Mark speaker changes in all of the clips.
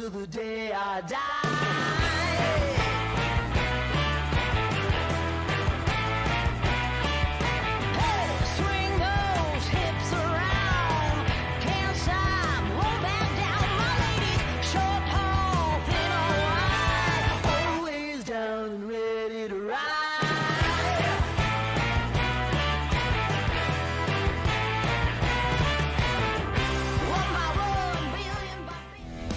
Speaker 1: till the day I die. Hey, swing those hips around. Can't stop, roll back down. My ladies, short, tall, thin or wide, always down and ready to ride. One by one, billion by billion.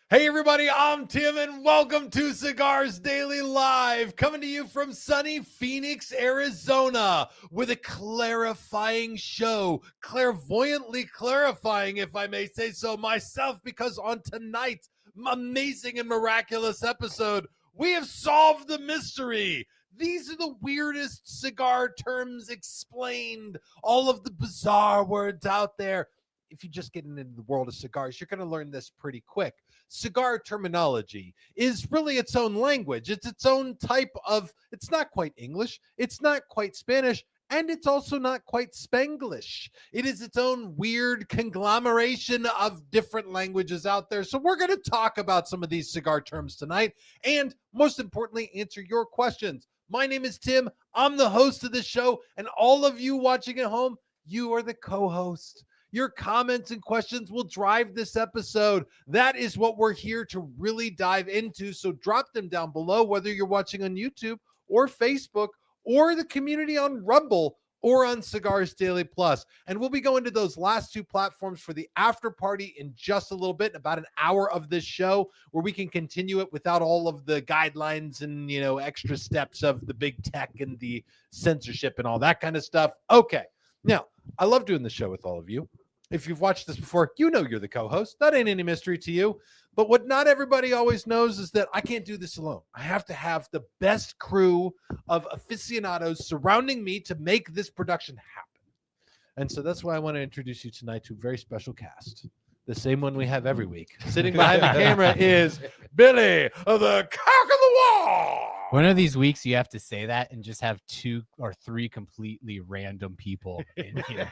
Speaker 2: Hey everybody, I'm Tim and welcome to Cigars Daily Live, coming to you from sunny Phoenix, Arizona, with a clarifying show, clairvoyantly clarifying, if I may say so myself, because on tonight's amazing and miraculous episode, we have solved the mystery. These are the weirdest cigar terms explained, all of the bizarre words out there. If you just get into the world of cigars, you're going to learn this pretty quick. Cigar terminology is really its own language. It's its own type of, it's not quite English, it's not quite Spanish, and it's also not quite Spanglish. It is its own weird conglomeration of different languages out there. So we're going to talk about some of these cigar terms tonight, and most importantly, answer your questions. My name is Tim. I'm the host of this show, and all of you watching at home, you are the co-host. Your comments and questions will drive this episode. That is what we're here to really dive into. So drop them down below, whether you're watching on YouTube or Facebook or the community on Rumble or on Cigars Daily Plus. And we'll be going to those last two platforms for the after party in just a little bit, about an hour of this show, where we can continue it without all of the guidelines and, extra steps of the big tech and the censorship and all that kind of stuff. Okay. Now, I love doing the show with all of you. If you've watched this before, you know you're the co-host. That ain't any mystery to you. But what not everybody always knows is that I can't do this alone. I have to have the best crew of aficionados surrounding me to make this production happen. And so that's why I want to introduce you tonight to a very special cast. The same one we have every week. Sitting behind the camera is Billy of the Cock of the Wall.
Speaker 3: One of these weeks, you have to say that and just have 2 or 3 completely random people in here.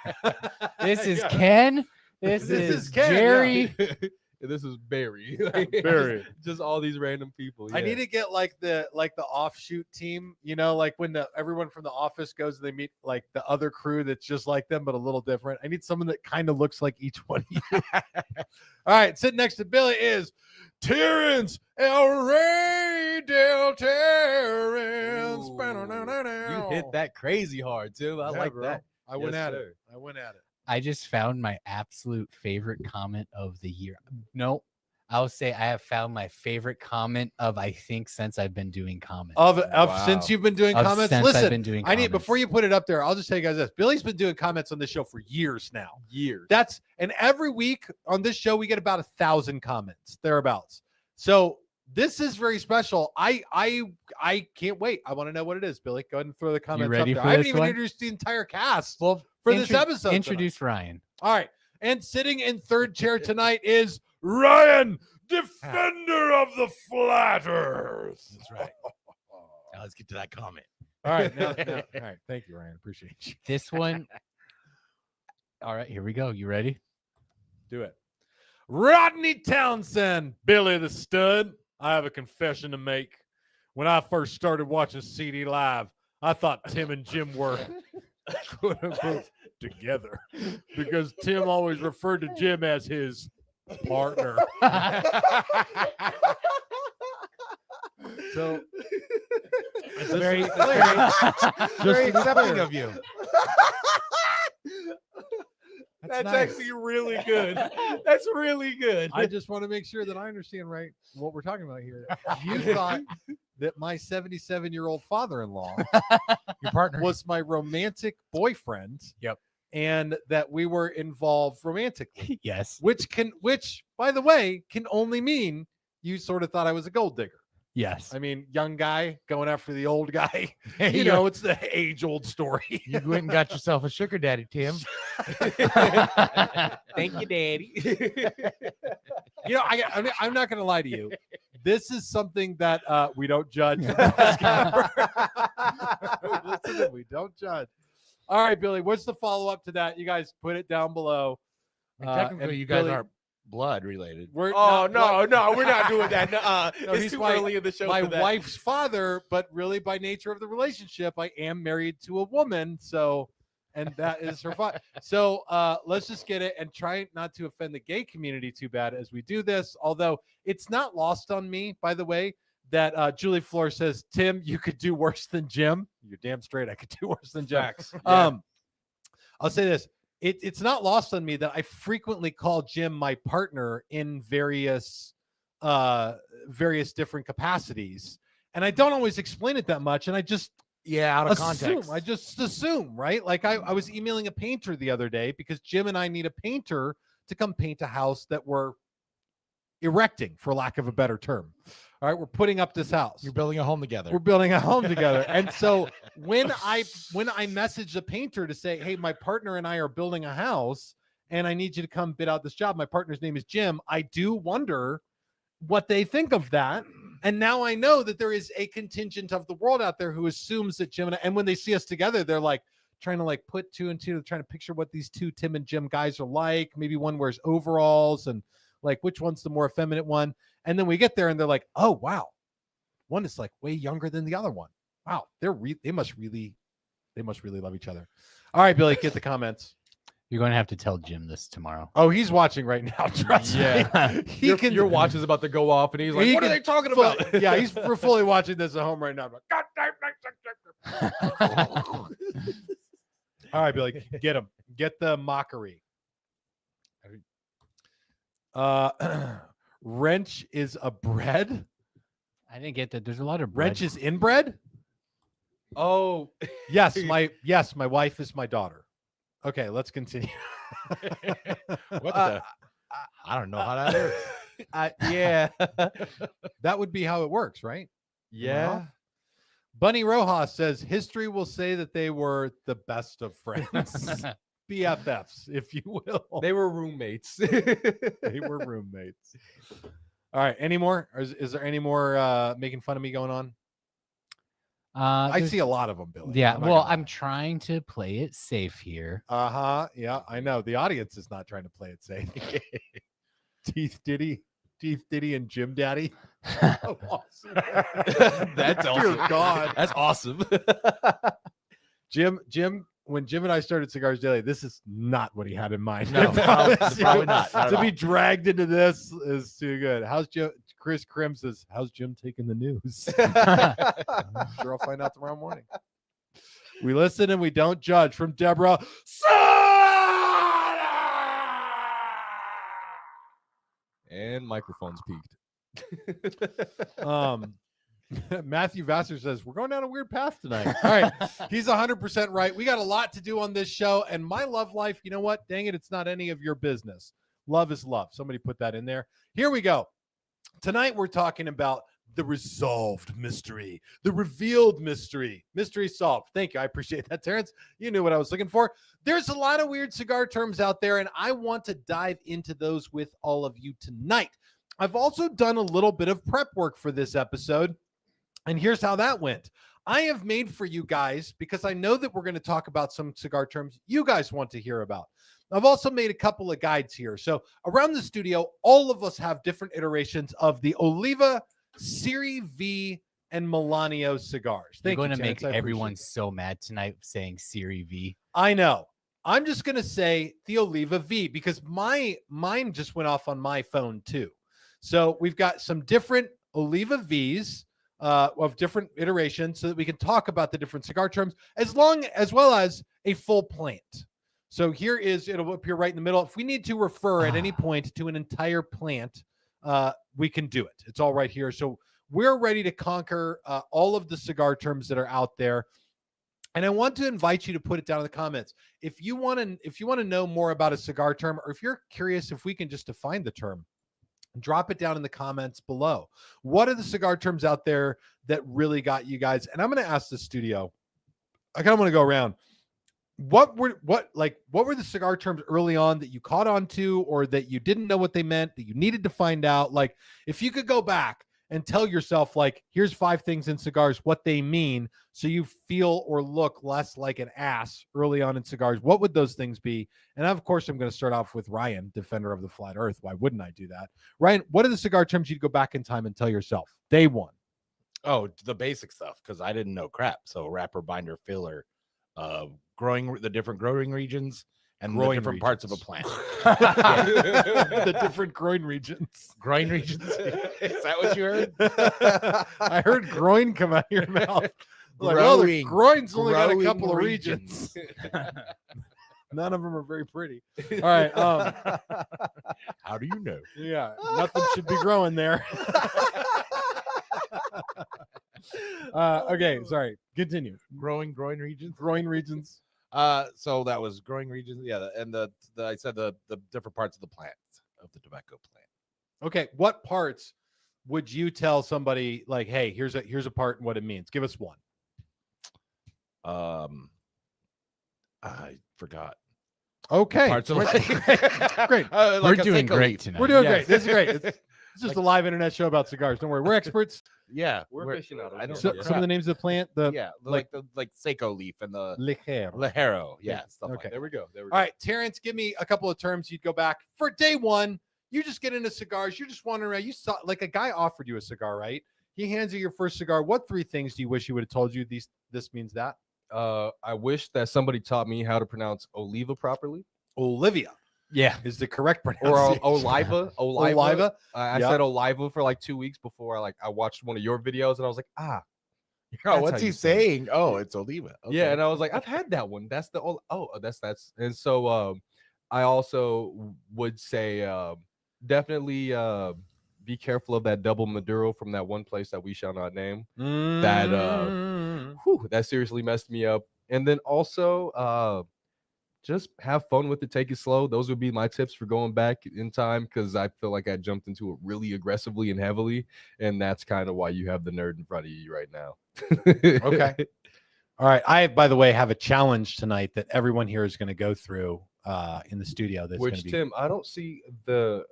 Speaker 3: This is Ken. This is
Speaker 2: Ken,
Speaker 3: Jerry.
Speaker 2: yeah.
Speaker 4: This is Barry.
Speaker 2: Barry.
Speaker 4: Just all these random people.
Speaker 2: I need to get like the offshoot team, like when everyone from the office goes, they meet like the other crew that's just like them but a little different. I need someone that kind of looks like each one of you. All right, sitting next to Billy is Terrence El Rey del Terrence.
Speaker 4: You hit that crazy hard too. I like
Speaker 2: bro.
Speaker 4: that.
Speaker 2: I went
Speaker 4: Yes,
Speaker 2: at
Speaker 4: sir.
Speaker 2: it. I went at it.
Speaker 3: I just found my absolute favorite comment of the year. No, I'll say I have found my favorite comment of, I think, since I've been doing comments.
Speaker 2: Since you've been doing
Speaker 3: Of
Speaker 2: comments,
Speaker 3: since I've
Speaker 2: listen.
Speaker 3: been doing
Speaker 2: I need,
Speaker 3: comments.
Speaker 2: before you put it up there, I'll just tell you guys this. Billy's been doing comments on this show for years now.
Speaker 4: Years.
Speaker 2: And every week on this show, we get about 1,000 comments, thereabouts. So this is very special. I can't wait. I want to know what it is, Billy. Go ahead and throw the comments
Speaker 3: ready
Speaker 2: up there.
Speaker 3: for
Speaker 2: I haven't
Speaker 3: this
Speaker 2: even
Speaker 3: one?
Speaker 2: introduced the entire cast
Speaker 3: Well,
Speaker 2: for this episode tonight.
Speaker 3: Introduce Ryan.
Speaker 2: All right. And sitting in third chair tonight is Ryan, defender of the flat earth.
Speaker 5: That's right. Now let's get to that comment.
Speaker 2: All right. All right. Thank you, Ryan. Appreciate you.
Speaker 3: This one. All right, here we go. You ready?
Speaker 2: Do it. Rodney Townsend, Billy the Stud. I have a confession to make. When I first started watching CD Live, I thought Tim and Jim were quote unquote together because Tim always referred to Jim as his partner. So
Speaker 5: It's very accepting of you.
Speaker 4: That's
Speaker 2: nice.
Speaker 4: actually really good. That's really good.
Speaker 2: I just want to make sure that I understand right what we're talking about here. You thought that my 77-year-old father-in-law
Speaker 5: Your partner
Speaker 2: was my romantic boyfriend.
Speaker 5: Yep.
Speaker 2: And that we were involved romantically,
Speaker 3: Yes.
Speaker 2: which by the way, can only mean you sort of thought I was a gold digger.
Speaker 3: Yes.
Speaker 2: I mean, young guy going after the old guy.
Speaker 5: Hey,
Speaker 2: You know, it's the age-old story.
Speaker 5: you went and got yourself a sugar daddy, Tim.
Speaker 4: Thank you, Daddy.
Speaker 2: You know, I'm not going to lie to you. This is something that we don't judge. We listen and we don't judge. All right, Billy, what's the follow-up to that? You guys put it down below.
Speaker 5: And technically, you guys
Speaker 2: Billy,
Speaker 5: aren't blood related.
Speaker 2: we're
Speaker 4: Oh
Speaker 2: not-
Speaker 4: no, we're not doing that.
Speaker 2: No,
Speaker 4: It's
Speaker 2: he's
Speaker 4: too
Speaker 2: my-
Speaker 4: early in the show.
Speaker 2: my
Speaker 4: for that.
Speaker 2: wife's father, but really by nature of the relationship, I am married to a woman. So, and that is her father. So let's just get it and try not to offend the gay community too bad as we do this. Although it's not lost on me, by the way, that Julie Floor says, Tim, you could do worse than Jim. You're damn straight. I could do worse than Jim.
Speaker 4: Facts. Yeah.
Speaker 2: I'll say this. It's not lost on me that I frequently call Jim my partner in various different capacities. And I don't always explain it that much. And I just
Speaker 5: Yeah, out of
Speaker 2: assume.
Speaker 5: context.
Speaker 2: I just assume, right? Like I was emailing a painter the other day because Jim and I need a painter to come paint a house that we're erecting, for lack of a better term. All right, we're putting up this house.
Speaker 5: You're building a home together.
Speaker 2: We're building a home together. And so when I message the painter to say, hey, my partner and I are building a house and I need you to come bid out this job. My partner's name is Jim. I do wonder what they think of that. And now I know that there is a contingent of the world out there who assumes that Jim and when they see us together, they're like trying to like put two and two, trying to picture what these two Tim and Jim guys are like. Maybe one wears overalls and like which one's the more effeminate one. And then we get there and they're like, oh, wow. One is like way younger than the other one. Wow. They must really love each other. All right, Billy, get the comments.
Speaker 3: You're going to have to tell Jim this tomorrow.
Speaker 2: Oh, he's watching right now. Trust me.
Speaker 4: Your watch is about to go off, and he's like,
Speaker 2: he
Speaker 4: "What are
Speaker 2: can
Speaker 4: they talking
Speaker 2: fully-
Speaker 4: about?"
Speaker 2: Yeah, we're fully watching this at home right now. God damn. All right, Billy, get him. Get the mockery. Wrench is a bread.
Speaker 3: I didn't get that. There's a lot of bread.
Speaker 2: Wrench is inbred.
Speaker 4: Oh,
Speaker 2: Yes, my wife is my daughter. Okay, let's continue.
Speaker 5: What the? I don't know how that works.
Speaker 4: yeah,
Speaker 2: That would be how it works, right?
Speaker 4: yeah.
Speaker 2: Bunny Rojas says history will say that they were the best of friends. BFFs, if you will.
Speaker 4: They were roommates.
Speaker 2: They were roommates. All right. Any more? Or is there any more making fun of me going on? I
Speaker 3: There's-
Speaker 2: see a lot of them, Billy.
Speaker 3: Yeah,
Speaker 2: I'm not
Speaker 3: well,
Speaker 2: gonna
Speaker 3: I'm
Speaker 2: lie.
Speaker 3: trying to play it safe here.
Speaker 2: Yeah, I know. The audience is not trying to play it safe. Teeth Diddy, and Jim Daddy. Oh, awesome.
Speaker 4: That's
Speaker 2: Dear
Speaker 4: awesome.
Speaker 2: God.
Speaker 4: That's awesome.
Speaker 2: Jim, when Jim and I started Cigars Daily, this is not what he had in mind.
Speaker 5: No,
Speaker 2: I promise you.
Speaker 5: probably not. Not at
Speaker 2: To
Speaker 5: all.
Speaker 2: be dragged into this is too good. How's Jim? Chris Krim says, how's Jim taking the news? I'm sure I'll find out tomorrow morning. We listen and we don't judge. From Deborah.
Speaker 4: And microphones peaked.
Speaker 2: Matthew Vassar says, we're going down a weird path tonight. All right. He's 100% right. We got a lot to do on this show. And my love life, you know what? Dang it, it's not any of your business. Love is love. Somebody put that in there. Here we go. Tonight, we're talking about the resolved mystery, the revealed mystery. Mystery solved. Thank you. I appreciate that, Terrence. You knew what I was looking for. There's a lot of weird cigar terms out there, and I want to dive into those with all of you tonight. I've also done a little bit of prep work for this episode, and here's how that went. I have made for you guys, because I know that we're going to talk about some cigar terms you guys want to hear about. I've also made a couple of guides here. So around the studio, all of us have different iterations of the Oliva, Serie V, and Milanio cigars.
Speaker 3: You're
Speaker 2: Thank
Speaker 3: going
Speaker 2: you,
Speaker 3: to
Speaker 2: Terrence.
Speaker 3: make
Speaker 2: I appreciate
Speaker 3: everyone
Speaker 2: it.
Speaker 3: so mad tonight saying Siri V.
Speaker 2: I know. I'm just going to say the Oliva V because mine just went off on my phone too. So we've got some different Oliva Vs of different iterations so that we can talk about the different cigar terms as well as a full plant. So here it'll appear right in the middle. If we need to refer at any point to an entire plant, we can do it. It's all right here. So we're ready to conquer all of the cigar terms that are out there. And I want to invite you to put it down in the comments. If you want to know more about a cigar term, or if you're curious if we can just define the term, drop it down in the comments below. What are the cigar terms out there that really got you guys? And I'm going to ask the studio. I kind of want to go around. What were the cigar terms early on that you caught on to, or that you didn't know what they meant, that you needed to find out? Like, if you could go back and tell yourself, like, here's 5 things in cigars, what they mean, so you feel or look less like an ass early on in cigars. What would those things be? And of course, I'm going to start off with Ryan, defender of the flat earth. Why wouldn't I do that? Ryan, what are the cigar terms you'd go back in time and tell yourself? Day one.
Speaker 5: Oh, the basic stuff, because I didn't know crap. So wrapper, binder, filler, the different growing regions, and the
Speaker 2: Growing
Speaker 5: different parts of a
Speaker 2: regions.
Speaker 5: plant.
Speaker 2: The different groin regions.
Speaker 5: Growing regions. Is that what you heard?
Speaker 2: I heard groin come out of your mouth. Like, well, the
Speaker 5: Growing-
Speaker 2: groin's only got a
Speaker 5: growing
Speaker 2: couple of regions. None of them are very pretty. All right.
Speaker 5: How do you know?
Speaker 2: Yeah, nothing should be growing there. Okay, sorry. Continue.
Speaker 5: Growing groin regions.
Speaker 2: Groin regions.
Speaker 5: So that was growing regions. Yeah, and the I said the different parts of the plant, of the tobacco plant.
Speaker 2: Okay, what parts would you tell somebody, like, hey, here's a part and what it means? Give us one.
Speaker 5: I forgot.
Speaker 2: Okay.
Speaker 5: Parts of
Speaker 2: Great.
Speaker 3: We're doing great tonight.
Speaker 2: We're doing
Speaker 5: Yes.
Speaker 2: great. This is great. It's just a live internet show about cigars. Don't worry. We're experts.
Speaker 5: Yeah,
Speaker 4: We're aficionados.
Speaker 5: I don't
Speaker 2: So,
Speaker 5: know
Speaker 2: some of the names of the plant, the
Speaker 5: yeah,
Speaker 2: like-
Speaker 5: like Seiko leaf and the
Speaker 2: Ligero.
Speaker 5: Lajero. Yeah,
Speaker 2: Yeah,
Speaker 5: stuff
Speaker 2: okay.
Speaker 5: like
Speaker 4: There we go. There we
Speaker 2: All
Speaker 4: go.
Speaker 2: right, Terrence, give me a couple of terms you'd go back for day one. You just get into cigars. You're just wandering around. You saw, like, a guy offered you a cigar, right? He hands you your first cigar. What 3 things do you wish he would have told you? This means that.
Speaker 4: I wish that somebody taught me how to pronounce Oliva properly,
Speaker 2: Olivia
Speaker 3: Yeah.
Speaker 2: is the correct
Speaker 4: or
Speaker 2: pronunciation.
Speaker 4: Oliva.
Speaker 2: Oliva.
Speaker 4: I
Speaker 2: Yeah.
Speaker 4: said Oliva for like 2 weeks before I watched one of your videos and I was like,
Speaker 5: Oh,
Speaker 4: That's
Speaker 5: what's
Speaker 4: how
Speaker 5: he
Speaker 4: you say it.
Speaker 5: saying? Oh, it's Oliva.
Speaker 4: yeah, and I was like, I've had that one. That's the that's and so I also would say definitely be careful of that double Maduro from that one place that we shall not name.
Speaker 2: Mm.
Speaker 4: That seriously messed me up. And then also just have fun with it, take it slow. Those would be my tips for going back in time, because I feel like I jumped into it really aggressively and heavily, and that's kind of why you have the nerd in front of you right now.
Speaker 2: Okay. All right. I, by the way, have a challenge tonight that everyone here is going to go through in the studio. That's going
Speaker 4: Which
Speaker 2: to be.
Speaker 4: Tim, I don't see the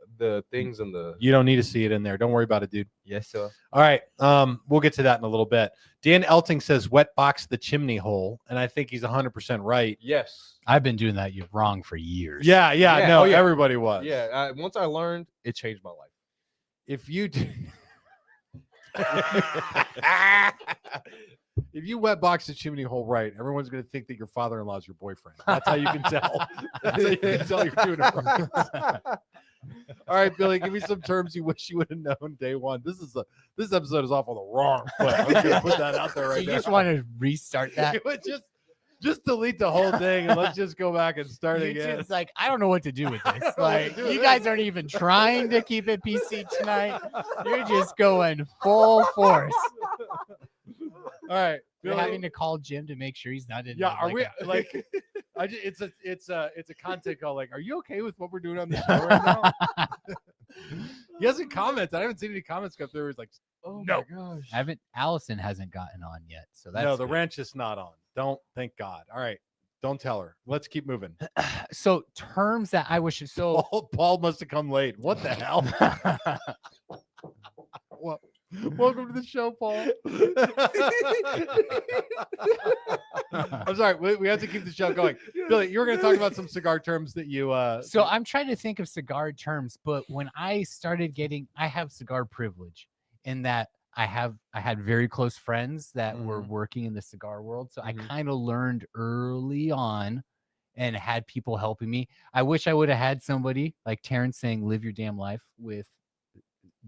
Speaker 4: things in the
Speaker 2: You don't need to see it in there. Don't worry about it, dude.
Speaker 4: yes sir.
Speaker 2: All right. We'll get to that in a little bit. Dan Elting says wet box the chimney hole, and I think he's 100% right.
Speaker 4: Yes.
Speaker 3: I've been doing that wrong for years.
Speaker 2: Yeah.
Speaker 4: Yeah,
Speaker 2: No,
Speaker 4: oh, yeah.
Speaker 2: everybody was.
Speaker 4: Yeah. Once I learned, it changed my life.
Speaker 2: If you do, if you wet box the chimney hole right, everyone's going to think that your father-in-law is your boyfriend. That's how you can tell. That's how you can tell you're doing it right. All right, Billy, give me some terms you wish you would have known day one. This episode is off on the wrong foot. I'm just gonna put that out there
Speaker 3: So
Speaker 2: right
Speaker 3: you
Speaker 2: now.
Speaker 3: just want to restart that?
Speaker 2: It would just delete the whole thing and let's just go back and start again.
Speaker 3: YouTube's like, I don't know what to do with this.
Speaker 2: know what to
Speaker 3: Like,
Speaker 2: do with
Speaker 3: you
Speaker 2: this.
Speaker 3: guys aren't even trying to keep it PC tonight. You're just going full force.
Speaker 2: All right,
Speaker 3: You're
Speaker 2: Billy.
Speaker 3: having to call Jim to make sure he's not in.
Speaker 2: Yeah,
Speaker 3: there,
Speaker 2: are
Speaker 3: like
Speaker 2: we
Speaker 3: a-
Speaker 2: like? It's a content call. Like, are you okay with what we're doing on the show right now? He hasn't commented. I haven't seen any comments come through. He's like,
Speaker 4: Oh
Speaker 2: No.
Speaker 4: my gosh.
Speaker 3: Allison hasn't gotten on yet, so that's
Speaker 2: no, the
Speaker 3: good.
Speaker 2: wrench is not on. Don't, thank God. All right, don't tell her. Let's keep moving.
Speaker 3: So terms that I wish so.
Speaker 2: Paul must have come late. What the hell? Well, welcome to the show, Paul. I'm sorry. We have to keep the show going. Billy, you were going to talk about some cigar terms that you.
Speaker 3: So I'm trying to think of cigar terms, but when I started I have cigar privilege in that I had very close friends that were working in the cigar world. So I kind of learned early on and had people helping me. I wish I would have had somebody like Terrence saying, live your damn life with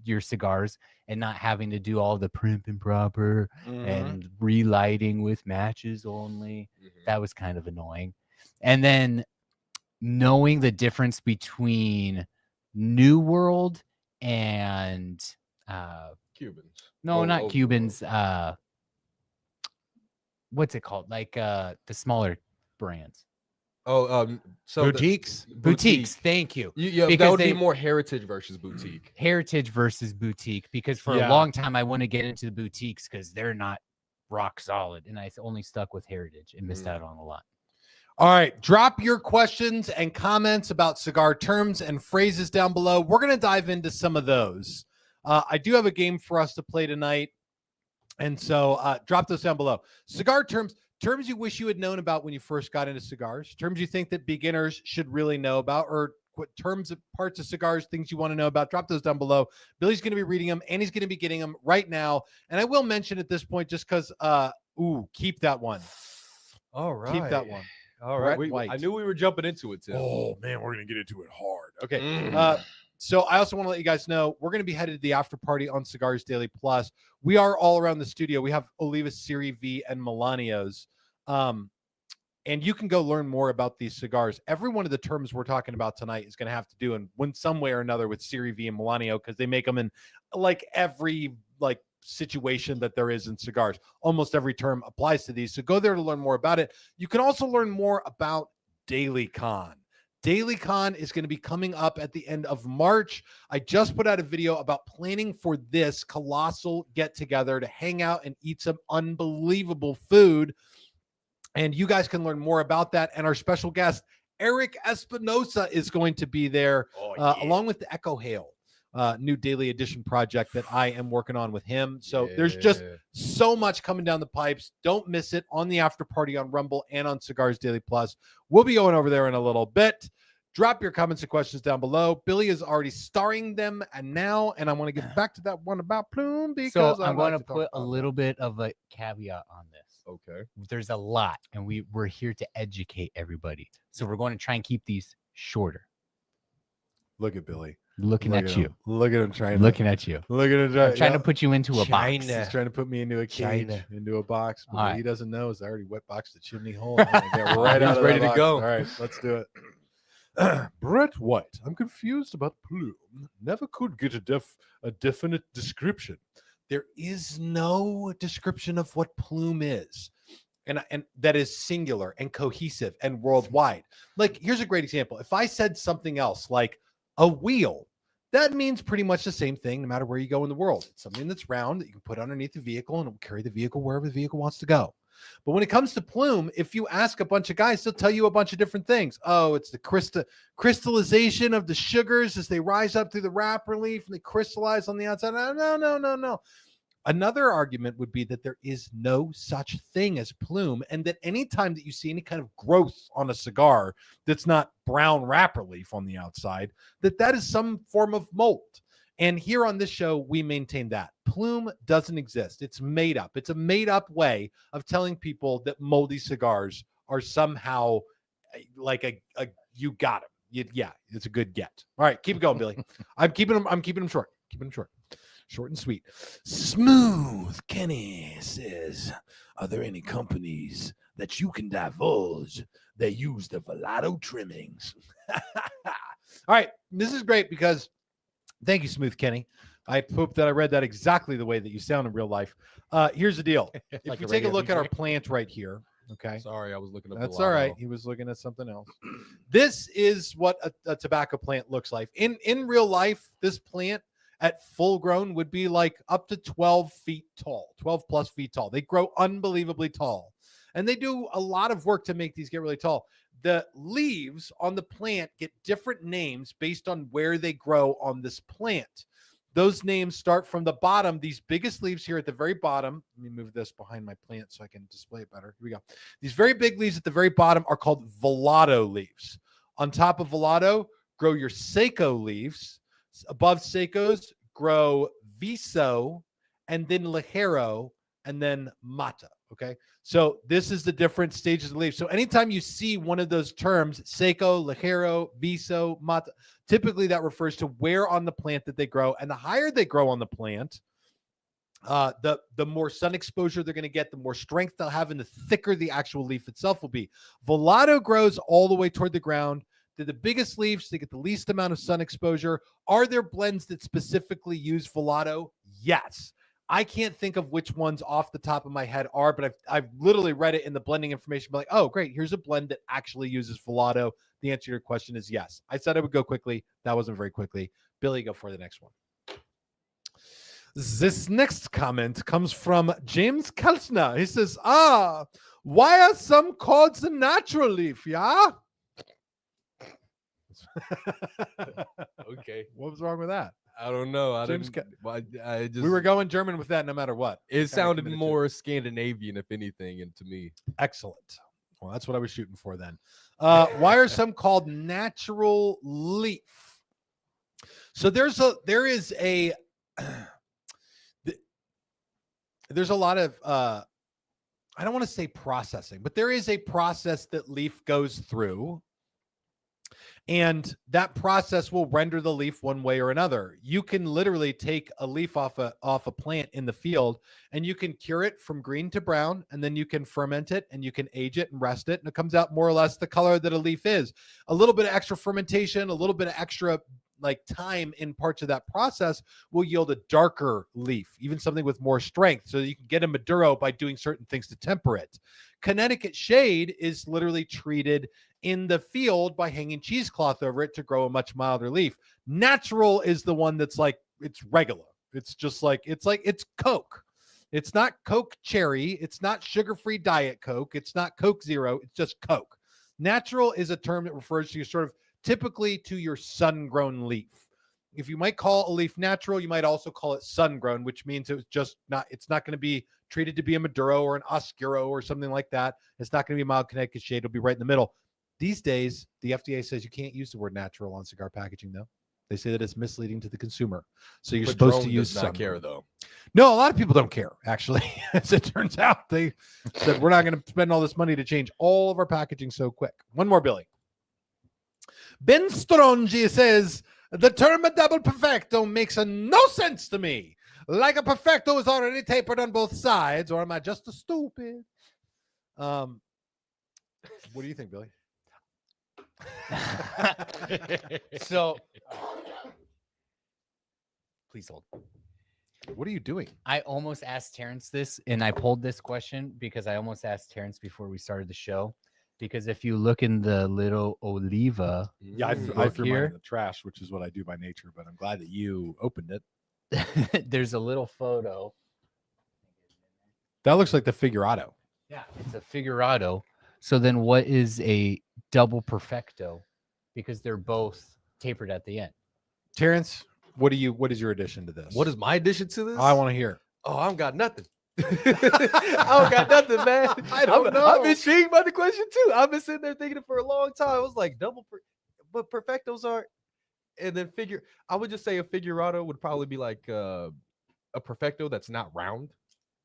Speaker 3: your cigars and not having to do all the primp and proper and relighting with matches only. That was kind of annoying. And then knowing the difference between New World and
Speaker 4: Cubans.
Speaker 3: no, not
Speaker 4: Old
Speaker 3: Cubans. What's it called? Like the smaller brands.
Speaker 4: Oh, so
Speaker 5: Boutiques.
Speaker 3: Boutiques. Thank you.
Speaker 4: Yeah,
Speaker 3: Because
Speaker 4: that would
Speaker 3: they-
Speaker 4: be more heritage versus boutique.
Speaker 3: Heritage versus boutique, because for
Speaker 2: Yeah.
Speaker 3: a long time I want to get into the boutiques because they're not rock solid, and I only stuck with heritage and missed out on a lot.
Speaker 2: All right, drop your questions and comments about cigar terms and phrases down below. We're going to dive into some of those. I do have a game for us to play tonight. And so drop those down below. Cigar terms you wish you had known about when you first got into cigars, terms you think that beginners should really know about, or what terms of parts of cigars, things you want to know about, drop those down below. Billy's going to be reading them, and he's going to be getting them right now. And I will mention at this point, just because, keep that one.
Speaker 4: All right.
Speaker 2: Keep that one.
Speaker 4: All right.
Speaker 2: Brett White.
Speaker 4: I knew we were jumping into it, Tim.
Speaker 2: Oh, man, we're going to get into it hard. Okay. So I also want to let you guys know we're going to be headed to the after party on Cigars Daily Plus. We are all around the studio. We have Olivas Serie V and Melanios. And you can go learn more about these cigars. Every one of the terms we're talking about tonight is going to have to do in some way or another with Serie V and Melanio, because they make them in like every situation that there is in cigars. Almost every term applies to these. So go there to learn more about it. You can also learn more about DailyCon. DailyCon is going to be coming up at the end of March. I just put out a video about planning for this colossal get-together to hang out and eat some unbelievable food. And you guys can learn more about that. And our special guest, Eric Espinosa, is going to be there, along with the Echo Hail, new daily edition project that I am working on with him. So there's just so much coming down the pipes. Don't miss it on the after party on Rumble and on Cigars Daily Plus. We'll be going over there in a little bit. Drop your comments and questions down below. Billy is already starring them and I want to get back to that one about Plume, because
Speaker 3: I'm going to put a little bit of a caveat on this.
Speaker 4: Okay.
Speaker 3: There's a lot, and we're here to educate everybody. So we're going to try and keep these shorter.
Speaker 2: Look at Billy.
Speaker 3: Looking at you.
Speaker 2: Look at him trying.
Speaker 3: Looking at you.
Speaker 2: Look at him
Speaker 3: I'm trying to put you into a box.
Speaker 2: He's trying to put me into a cage,
Speaker 4: China.
Speaker 2: into a box. But
Speaker 3: All
Speaker 2: what
Speaker 3: right.
Speaker 2: he doesn't know is I already wet boxed the chimney hole. I'm gonna get right out of
Speaker 4: ready
Speaker 2: that
Speaker 4: to
Speaker 2: box.
Speaker 4: go.
Speaker 2: All right, let's do it. Brett White. I'm confused about Plume. Never could get a definite description. There is no description of what Plume is. And that is singular and cohesive and worldwide. Like, here's a great example. If I said something else like a wheel, that means pretty much the same thing no matter where you go in the world. It's something that's round that you can put underneath the vehicle and it will carry the vehicle wherever the vehicle wants to go. But when it comes to Plume, if you ask a bunch of guys, they'll tell you a bunch of different things. Oh, it's the crystallization of the sugars as they rise up through the wrapper leaf and they crystallize on the outside. No. Another argument would be that there is no such thing as Plume, and that anytime that you see any kind of growth on a cigar that's not brown wrapper leaf on the outside, that is some form of mold. And here on this show, we maintain that Plume doesn't exist. It's made up. It's a made up way of telling people that moldy cigars are somehow like a you got them. Yeah, it's a good get. All right, keep it going, Billy. I'm keeping them short. Keeping them short. Short and sweet. Smooth Kenny says, are there any companies that you can divulge that use the Velato trimmings? All right, this is great because thank you, Smooth Kenny. I hope that I read that exactly the way that you sound in real life. Here's the deal. If you take a look at our plant right here, okay.
Speaker 4: Sorry, I was looking at
Speaker 2: That's all right. He was looking at something else. This is what a tobacco plant looks like. In real life, this plant at full grown would be like up to 12 feet tall, 12 plus feet tall. They grow unbelievably tall. And they do a lot of work to make these get really tall. The leaves on the plant get different names based on where they grow on this plant. Those names start from the bottom. These biggest leaves here at the very bottom. Let me move this behind my plant so I can display it better. Here we go. These very big leaves at the very bottom are called Velato leaves. On top of Velato, grow your Seco leaves. Above Secos, grow Viso, and then Ligero, and then Mata. Okay, so this is the different stages of the leaf. So anytime you see one of those terms, Seco, Ligero, Viso, Mata, typically that refers to where on the plant that they grow. And the higher they grow on the plant, the more sun exposure they're going to get, the more strength they'll have, and the thicker the actual leaf itself will be. Velato grows all the way toward the ground. They're the biggest leaves. They get the least amount of sun exposure. Are there blends that specifically use Velato? Yes. I can't think of which ones off the top of my head are, but I've literally read it in the blending information. Like, oh, great. Here's a blend that actually uses Velato. The answer to your question is yes. I said I would go quickly. That wasn't very quickly. Billy, go for the next one. This next comment comes from James Keltner. He says, why are some called the natural leaf? Yeah.
Speaker 4: Okay.
Speaker 2: What was wrong with that?
Speaker 4: I don't know. I
Speaker 2: James
Speaker 4: didn't. I just
Speaker 2: We were going German with that no matter what.
Speaker 4: It
Speaker 2: Kinda
Speaker 4: sounded
Speaker 2: committed to it.
Speaker 4: more Scandinavian, if anything, and to me.
Speaker 2: Excellent. Well, that's what I was shooting for then. Why are some called natural leaf? So there's a lot of I don't want to say processing, but there is a process that leaf goes through. And that process will render the leaf one way or another. You can literally take a leaf off a plant in the field, and you can cure it from green to brown, and then you can ferment it, and you can age it and rest it, and it comes out more or less the color that a leaf is. A little bit of extra fermentation, a little bit of extra time in parts of that process will yield a darker leaf, even something with more strength, so you can get a Maduro by doing certain things to temper it. Connecticut shade is literally treated in the field by hanging cheesecloth over it to grow a much milder leaf. Natural is the one that's like, it's regular. It's just like, it's Coke. It's not Coke Cherry. It's not sugar-free Diet Coke. It's not Coke Zero. It's just Coke. Natural is a term that refers to sort of typically to your sun-grown leaf. If you might call a leaf natural, you might also call it sun-grown, which means it's not going to be treated to be a Maduro or an Oscuro or something like that. It's not going to be a mild Connecticut shade. It'll be right in the middle. These days, the FDA says you can't use the word natural on cigar packaging, though. They say that it's misleading to the consumer. So you're supposed to use
Speaker 4: not care, though.
Speaker 2: No, a lot of people don't care, actually. As it turns out, they said we're not going to spend all this money to change all of our packaging so quick. One more, Billy. Ben Strongi says, the term a double perfecto makes no sense to me. Like a perfecto is already tapered on both sides, or am I just a stupid? What do you think, Billy?
Speaker 3: So, please hold.
Speaker 2: What are you doing?
Speaker 3: I almost asked Terrence this, and I pulled this question because I almost asked Terrence before we started the show. Because if you look in the little Oliva,
Speaker 2: Yeah, I threw mine in the trash, which is what I do by nature, but I'm glad that you opened it.
Speaker 3: there's a little photo.
Speaker 2: That looks like the Figurado.
Speaker 3: Yeah, it's a Figurado. So then what is a double perfecto? Because they're both tapered at the end.
Speaker 2: Terrence, what is your addition to this?
Speaker 4: What is my addition to this?
Speaker 2: I want to hear.
Speaker 4: Oh, I don't got nothing. I don't got nothing, man.
Speaker 2: I don't know.
Speaker 4: I'm intrigued by the question too. I've been sitting there thinking it for a long time. I was like, but perfectos are, and then I would just say a figurado would probably be like a perfecto that's not round,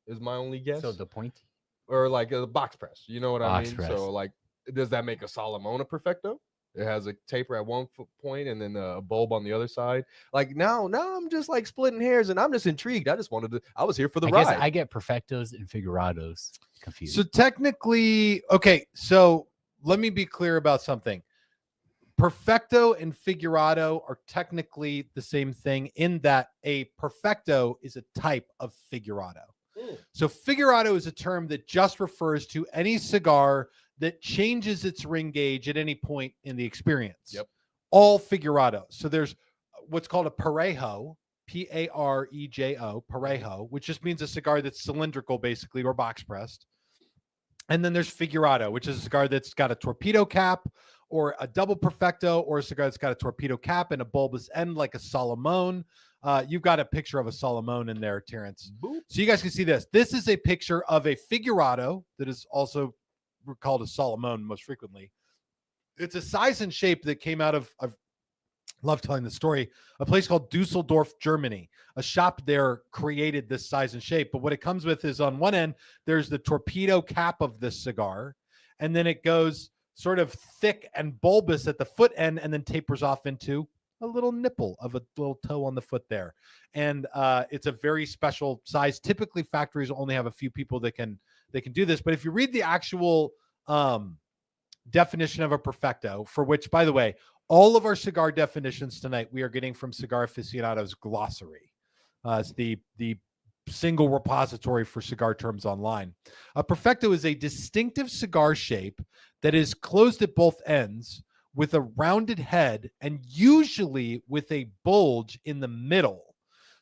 Speaker 4: is my only guess.
Speaker 3: So the pointy,
Speaker 4: or like a box press. You know what I mean?
Speaker 3: Press.
Speaker 4: So like, does that make a Salomon a perfecto? It has a taper at one point and then a bulb on the other side. Like now I'm just like splitting hairs and I'm just intrigued. I was here for the ride.
Speaker 3: I get perfectos and figurados confused.
Speaker 2: So technically, okay, so let me be clear about something. Perfecto and figurado are technically the same thing in that a perfecto is a type of figurado. So figurado is a term that just refers to any cigar that changes its ring gauge at any point in the experience.
Speaker 4: Yep.
Speaker 2: All figurado. So there's what's called a parejo, Parejo, parejo, which just means a cigar that's cylindrical, basically, or box pressed. And then there's figurado, which is a cigar that's got a torpedo cap, or a double perfecto, or a cigar that's got a torpedo cap and a bulbous end like a Salomon. You've got a picture of a Salomon in there, Terrence.
Speaker 4: Boop.
Speaker 2: So you guys can see this. This is a picture of a figurado that is also called a Salomon most frequently. It's a size and shape that came out of, I love telling the story, a place called Dusseldorf, Germany. A shop there created this size and shape. But what it comes with is on one end, there's the torpedo cap of this cigar. And then it goes sort of thick and bulbous at the foot end and then tapers off into a little nipple of a little toe on the foot there. And it's a very special size. Typically, factories only have a few people that can do this. But if you read the actual definition of a perfecto, for which, by the way, all of our cigar definitions tonight we are getting from Cigar Aficionado's glossary. It's the single repository for cigar terms online. A perfecto is a distinctive cigar shape that is closed at both ends with a rounded head and usually with a bulge in the middle.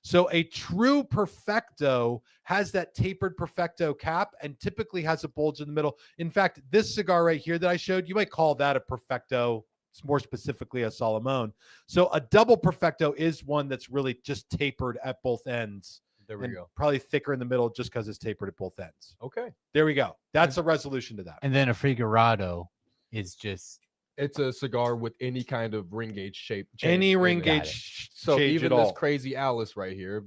Speaker 2: So a true perfecto has that tapered perfecto cap and typically has a bulge in the middle. In fact, this cigar right here that I showed, you might call that a perfecto more specifically a Solomon. So a double perfecto is one that's really just tapered at both ends.
Speaker 4: There we
Speaker 2: And
Speaker 4: go.
Speaker 2: probably thicker in the middle just because it's tapered at both ends.
Speaker 4: Okay.
Speaker 2: There we go. That's a resolution to that.
Speaker 3: And then a figurado is just
Speaker 4: It's a cigar with any kind of ring gauge shape.
Speaker 2: Any
Speaker 4: change in
Speaker 2: ring
Speaker 4: it.
Speaker 2: gauge
Speaker 4: So
Speaker 2: change
Speaker 4: even
Speaker 2: at
Speaker 4: this
Speaker 2: all.
Speaker 4: crazy Alice right here,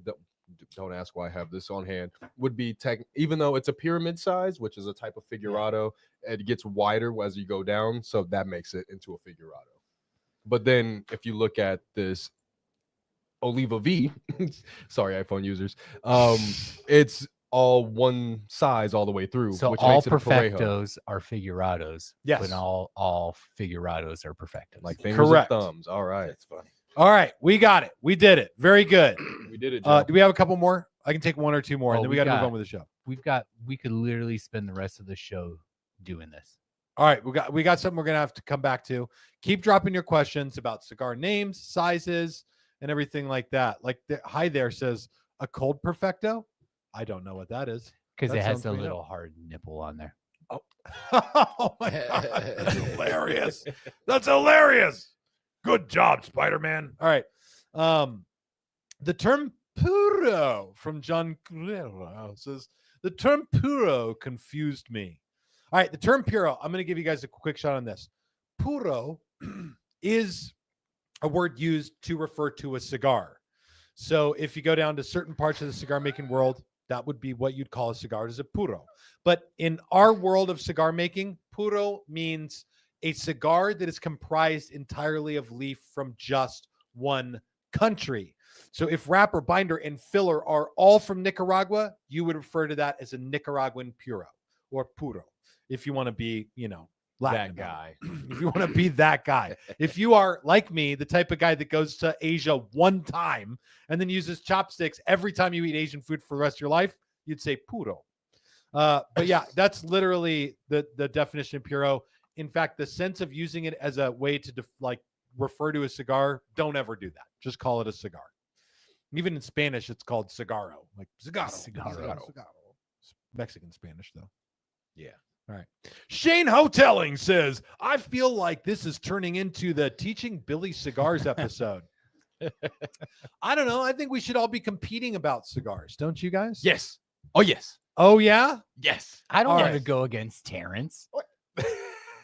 Speaker 4: don't ask why I have this on hand, would be even though it's a pyramid size, which is a type of figurado, it gets wider as you go down. So that makes it into a figurado. But then if you look at this Oliva V, sorry, iPhone users, it's all one size all the way through.
Speaker 3: so
Speaker 4: which
Speaker 3: all
Speaker 4: makes it a Parejo,
Speaker 3: perfectos are figurados.
Speaker 2: Yes.
Speaker 3: But all figurados are perfectos.
Speaker 4: like fingers
Speaker 2: Correct.
Speaker 4: and thumbs. All right,
Speaker 5: That's funny.
Speaker 2: All right. We got it. We did it. Very good.
Speaker 4: we did it. Joe.
Speaker 2: Do we have a couple more? I can take one or two more, and
Speaker 3: Oh,
Speaker 2: then we
Speaker 3: we
Speaker 2: got to move
Speaker 3: got-
Speaker 2: on with the show.
Speaker 3: we could literally spend the rest of the show doing this.
Speaker 2: All right, we got something we're gonna have to come back to. Keep dropping your questions about cigar names, sizes, and everything like that. Like hi there says a cold perfecto. I don't know what that is.
Speaker 3: Because
Speaker 2: That
Speaker 3: it has
Speaker 2: sounds
Speaker 3: a
Speaker 2: made
Speaker 3: little hard nipple on there.
Speaker 2: Oh my god, that's hilarious. That's hilarious. Good job, Spider-Man. All right. The term puro from John Guerrero says the term puro confused me. All right, the term puro, I'm going to give you guys a quick shot on this. Puro is a word used to refer to a cigar. So if you go down to certain parts of the cigar making world, that would be what you'd call a cigar is a puro. But in our world of cigar making, puro means a cigar that is comprised entirely of leaf from just one country. So if wrapper, binder, and filler are all from Nicaragua, you would refer to that as a Nicaraguan puro or puro. If you want to be, Latin
Speaker 4: that guy.
Speaker 2: if you want to be that guy. If you are like me, the type of guy that goes to Asia one time and then uses chopsticks every time you eat Asian food for the rest of your life, you'd say puro. But yeah, that's literally the definition of puro. In fact, the sense of using it as a way to refer to a cigar, don't ever do that. Just call it a cigar. Even in Spanish, it's called cigaro. Like cigaro.
Speaker 3: Cigaro.
Speaker 2: It's Mexican Spanish, though.
Speaker 5: Yeah.
Speaker 2: All right. Shane Hoteling says, I feel like this is turning into the Teaching Billy Cigars episode. I don't know. I think we should all be competing about cigars. Don't you guys?
Speaker 5: Yes. Oh, yes.
Speaker 2: Oh, yeah?
Speaker 5: Yes.
Speaker 3: I don't
Speaker 2: All
Speaker 3: want to
Speaker 2: right.
Speaker 3: go against Terrence.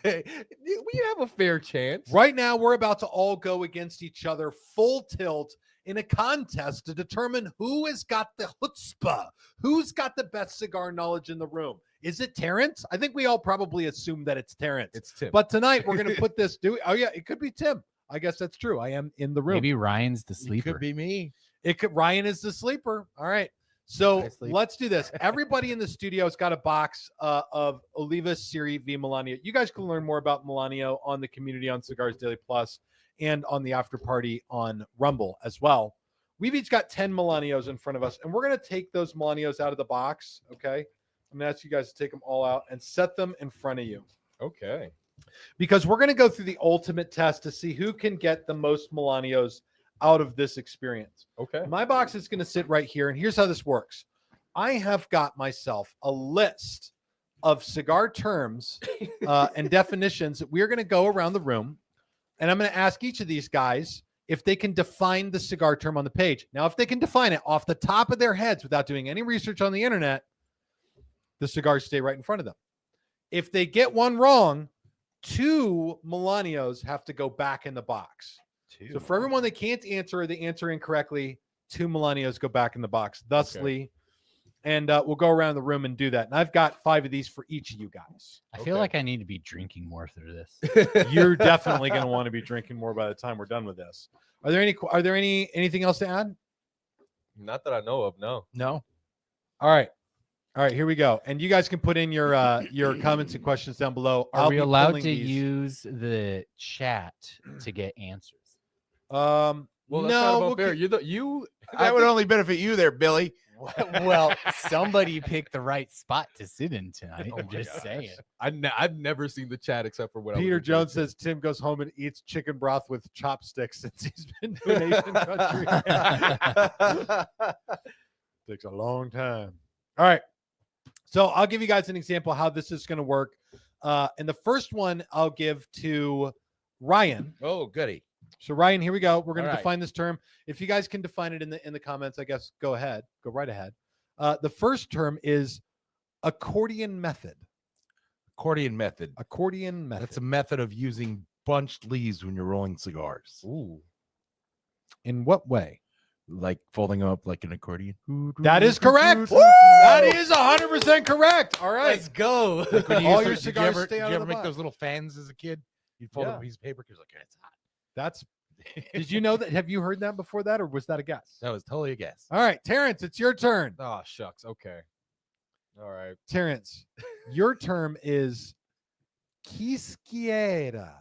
Speaker 4: We have a fair chance.
Speaker 2: Right now, we're about to all go against each other full tilt in a contest to determine who has got the chutzpah, who's got the best cigar knowledge in the room. Is it Terrence? I think we all probably assume that it's Terrence.
Speaker 4: It's Tim.
Speaker 2: But tonight, we're going to put this. Oh, yeah, it could be Tim. I guess that's true. I am in the room.
Speaker 3: Maybe Ryan's the
Speaker 5: It
Speaker 3: sleeper.
Speaker 5: could be me.
Speaker 2: Ryan is the sleeper. All right. So
Speaker 4: I sleep.
Speaker 2: let's do this. Everybody in the studio has got a box of Oliva Siri V Milanio. You guys can learn more about Milanio on the community on Cigars Daily Plus and on the after party on Rumble as well. We've each got 10 Milanios in front of us, and we're going to take those Milanios out of the box. Okay. I'm going to ask you guys to take them all out and set them in front of you,
Speaker 4: Okay.
Speaker 2: because we're going to go through the ultimate test to see who can get the most Milanios out of this experience.
Speaker 4: Okay.
Speaker 2: My box is going to sit right here, and here's how this works. I have got myself a list of cigar terms and definitions that we're going to go around the room, and I'm going to ask each of these guys if they can define the cigar term on the page. Now, if they can define it off the top of their heads without doing any research on the internet, the cigars stay right in front of them. If they get one wrong, 2 Milanios have to go back in the box. So for everyone that can't answer or they answer incorrectly, 2 Milanios go back in the box, thusly. And we'll go around the room and do that. And I've got 5 of these for each of you guys.
Speaker 3: I feel
Speaker 4: Okay.
Speaker 3: like I need to be drinking more through this.
Speaker 2: You're definitely going to want to be drinking more by the time we're done with this. Are there anything else to add?
Speaker 4: Not that I know of. No.
Speaker 5: No.
Speaker 2: All right. Here we go. And you guys can put in your comments and questions down below.
Speaker 3: Are
Speaker 2: I'll
Speaker 3: we
Speaker 2: be
Speaker 3: allowed
Speaker 2: pulling
Speaker 3: to
Speaker 2: these.
Speaker 3: use the chat to get answers?
Speaker 4: Well, that's
Speaker 2: no,
Speaker 4: not
Speaker 2: we'll
Speaker 4: about fair.
Speaker 2: keep-
Speaker 5: That would only benefit you there, Billy.
Speaker 3: Well, somebody picked the right spot to sit in tonight.
Speaker 4: Oh
Speaker 3: I'm
Speaker 4: my
Speaker 3: just
Speaker 4: gosh.
Speaker 3: saying.
Speaker 4: I've never seen the chat except for when I was
Speaker 2: Peter
Speaker 4: in
Speaker 2: Jones
Speaker 4: Tennessee.
Speaker 2: says Tim goes home and eats chicken broth with chopsticks since he's been to an Asian country. Takes a long time. All right. So I'll give you guys an example how this is going to work. And the first one I'll give to Ryan.
Speaker 5: Oh, goody.
Speaker 2: So Ryan, here we go. We're going
Speaker 5: All
Speaker 2: to
Speaker 5: right.
Speaker 2: define this term. If you guys can define it in the comments, I guess go ahead. Go right ahead. The first term is accordion method.
Speaker 5: Accordion method.
Speaker 2: Accordion method.
Speaker 5: That's a method of using bunched leaves when you're rolling cigars.
Speaker 4: Ooh.
Speaker 2: In what way?
Speaker 5: Like folding them up like an accordion.
Speaker 2: That is correct. That is 100% correct. All right.
Speaker 3: Let's go.
Speaker 5: Like when you
Speaker 2: All
Speaker 5: used
Speaker 2: your
Speaker 5: to-
Speaker 2: cigars
Speaker 5: did
Speaker 2: stay out
Speaker 5: you
Speaker 2: of
Speaker 5: ever
Speaker 2: the
Speaker 5: make
Speaker 2: box.
Speaker 5: those little fans as a kid? You'd fold up
Speaker 2: Yeah.
Speaker 5: a piece of paper because like, it's hot.
Speaker 2: That's. Did you know that? Have you heard that before that, or was that a guess?
Speaker 5: That was totally a guess.
Speaker 2: All right, Terrence, it's your turn.
Speaker 4: Oh, shucks. Okay. All right.
Speaker 2: Terrence, your term is quisquiera.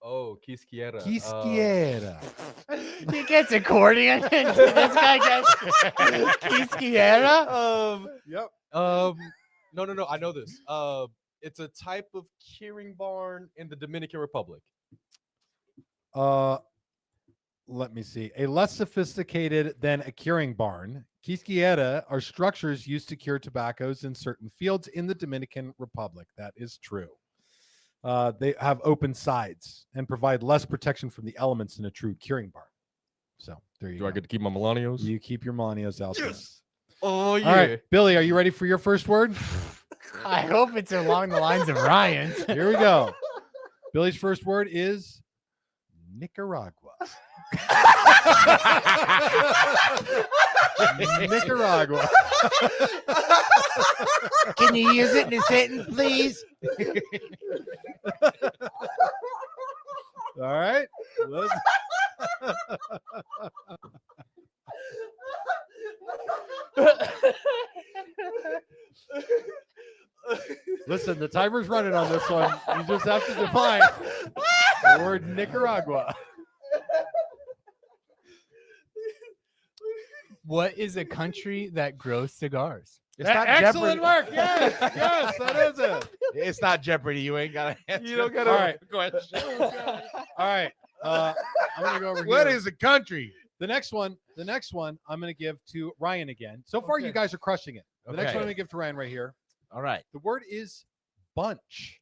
Speaker 4: Oh, quisquiera.
Speaker 2: Quisquiera.
Speaker 3: He gets accordion. This guy gets quisquiera.
Speaker 2: Yep.
Speaker 4: No. I know this. It's a type of curing barn in the Dominican Republic.
Speaker 2: Let me see. A less sophisticated than a curing barn. Quisquiera are structures used to cure tobaccos in certain fields in the Dominican Republic. That is true. They have open sides and provide less protection from the elements than a true curing barn. So there you
Speaker 4: Do
Speaker 2: go.
Speaker 4: I get to keep my Milanios?
Speaker 2: You keep your Milanios out there.
Speaker 4: Oh, yeah.
Speaker 2: All right, Billy, are you ready for your first word?
Speaker 3: I hope it's along the lines of Ryan's.
Speaker 2: Here we go. Billy's first word is Nicaragua. Nicaragua.
Speaker 3: Can you use it in a sentence, please?
Speaker 2: All right. Let's- Listen, the timer's running on this one. You just have to define the word Nicaragua.
Speaker 3: What is a country that grows cigars?
Speaker 5: It's not
Speaker 2: Excellent
Speaker 5: Jeopardy.
Speaker 2: work. Yes, yes, that is it.
Speaker 5: It's not Jeopardy. You ain't got to answer.
Speaker 4: You don't gotta-
Speaker 2: All right.
Speaker 5: Question.
Speaker 2: All right. I'm gonna go over
Speaker 5: What
Speaker 2: here.
Speaker 5: is a country?
Speaker 2: The next one, I'm going to give to Ryan again. So far, you guys are crushing it. The next
Speaker 5: Okay.
Speaker 2: one I'm going to give to Ryan right here.
Speaker 5: All right.
Speaker 2: The word is bunch.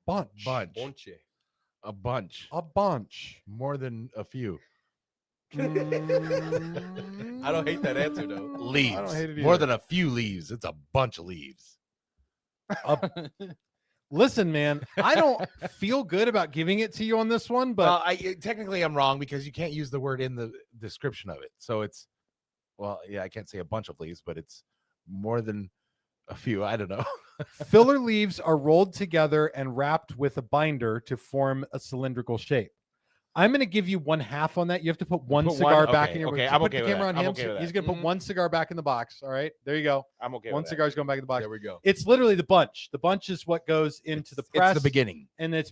Speaker 2: Bunch.
Speaker 5: Bunch.
Speaker 4: Bonche.
Speaker 5: A bunch.
Speaker 2: A bunch.
Speaker 5: More than a few.
Speaker 4: I don't hate that answer, though.
Speaker 5: Leaves.
Speaker 2: I don't hate it
Speaker 5: More
Speaker 2: either.
Speaker 5: than a few leaves. It's a bunch of leaves.
Speaker 2: Listen, man, I don't feel good about giving it to you on this one, but
Speaker 5: Technically, I'm wrong because you can't use the word in the description of it. So it's, I can't say a bunch of leaves, but it's more than a few. I don't know.
Speaker 2: filler leaves are rolled together and wrapped with a binder to form a cylindrical shape. I'm going to give you 1/2 on that. You have to put one
Speaker 5: Put
Speaker 2: cigar
Speaker 5: one?
Speaker 2: back
Speaker 5: Okay,
Speaker 2: in your.
Speaker 5: okay,
Speaker 2: so
Speaker 5: I'm
Speaker 2: put
Speaker 5: okay
Speaker 2: the
Speaker 5: with
Speaker 2: camera
Speaker 5: that.
Speaker 2: on
Speaker 5: I'm
Speaker 2: him.
Speaker 5: okay
Speaker 2: So
Speaker 5: with
Speaker 2: he's
Speaker 5: that.
Speaker 2: going to put one cigar back in the box. All right, there you go.
Speaker 5: I'm okay.
Speaker 2: One cigar's going back in the box.
Speaker 4: There we go.
Speaker 2: It's literally the bunch. The bunch is what goes into the press.
Speaker 5: It's the beginning.
Speaker 2: and it's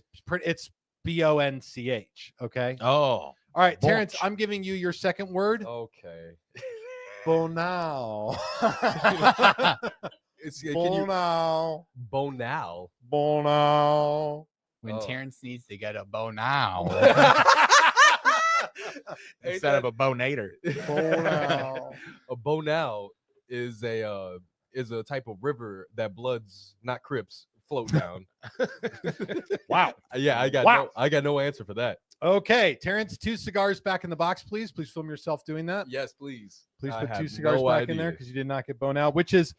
Speaker 2: BONCH. Okay.
Speaker 5: Oh.
Speaker 2: All right, Terrence.
Speaker 5: Bunch.
Speaker 2: I'm giving you your second word.
Speaker 4: Okay.
Speaker 2: Bonao.
Speaker 4: It's can you
Speaker 2: Bonao.
Speaker 4: Bonal.
Speaker 2: Bonao.
Speaker 3: When
Speaker 4: Oh.
Speaker 3: Terrence needs to get a bow now.
Speaker 5: Instead of a bonator.
Speaker 2: Bonao.
Speaker 4: A bonal is a type of river that Bloods, not Crips, float down.
Speaker 2: Wow.
Speaker 4: Yeah, I got no answer for that.
Speaker 2: Okay, Terrence, 2 cigars back in the box, please. Please film yourself doing that.
Speaker 4: Yes, please.
Speaker 2: Please
Speaker 4: I
Speaker 2: put
Speaker 4: have
Speaker 2: 2 cigars
Speaker 4: no
Speaker 2: back in there
Speaker 4: idea.
Speaker 2: because you did not get Bonao, which is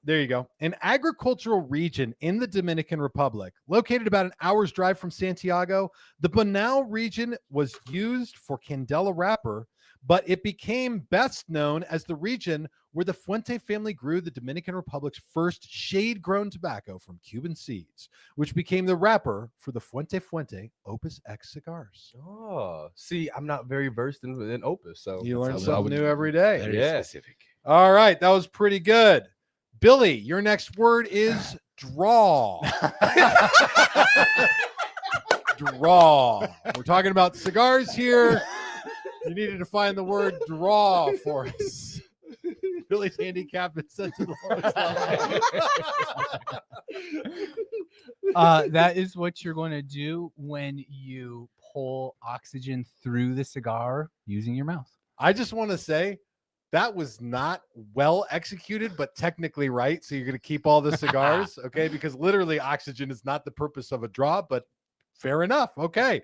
Speaker 2: there you go. An agricultural region in the Dominican Republic, located about an hour's drive from Santiago. The Bonao region was used for Candela wrapper, but it became best known as the region where the Fuente family grew the Dominican Republic's first shade-grown tobacco from Cuban seeds, which became the wrapper for the Fuente Opus X cigars.
Speaker 4: Oh, see, I'm not very versed in Opus, so
Speaker 2: You learn
Speaker 4: I
Speaker 2: something
Speaker 4: would-
Speaker 2: new every day.
Speaker 5: Very
Speaker 4: Yeah.
Speaker 5: specific.
Speaker 2: All right, that was pretty good. Billy, your next word is draw. Draw. We're talking about cigars here. You needed to find the word draw for us. Billy's handicap is set to the lowest level.
Speaker 3: That is what you're going to do when you pull oxygen through the cigar using your mouth.
Speaker 2: I just want to say that was not well executed, but technically right. So you're going to keep all the cigars, okay? Because literally oxygen is not the purpose of a draw, but Fair enough. Okay.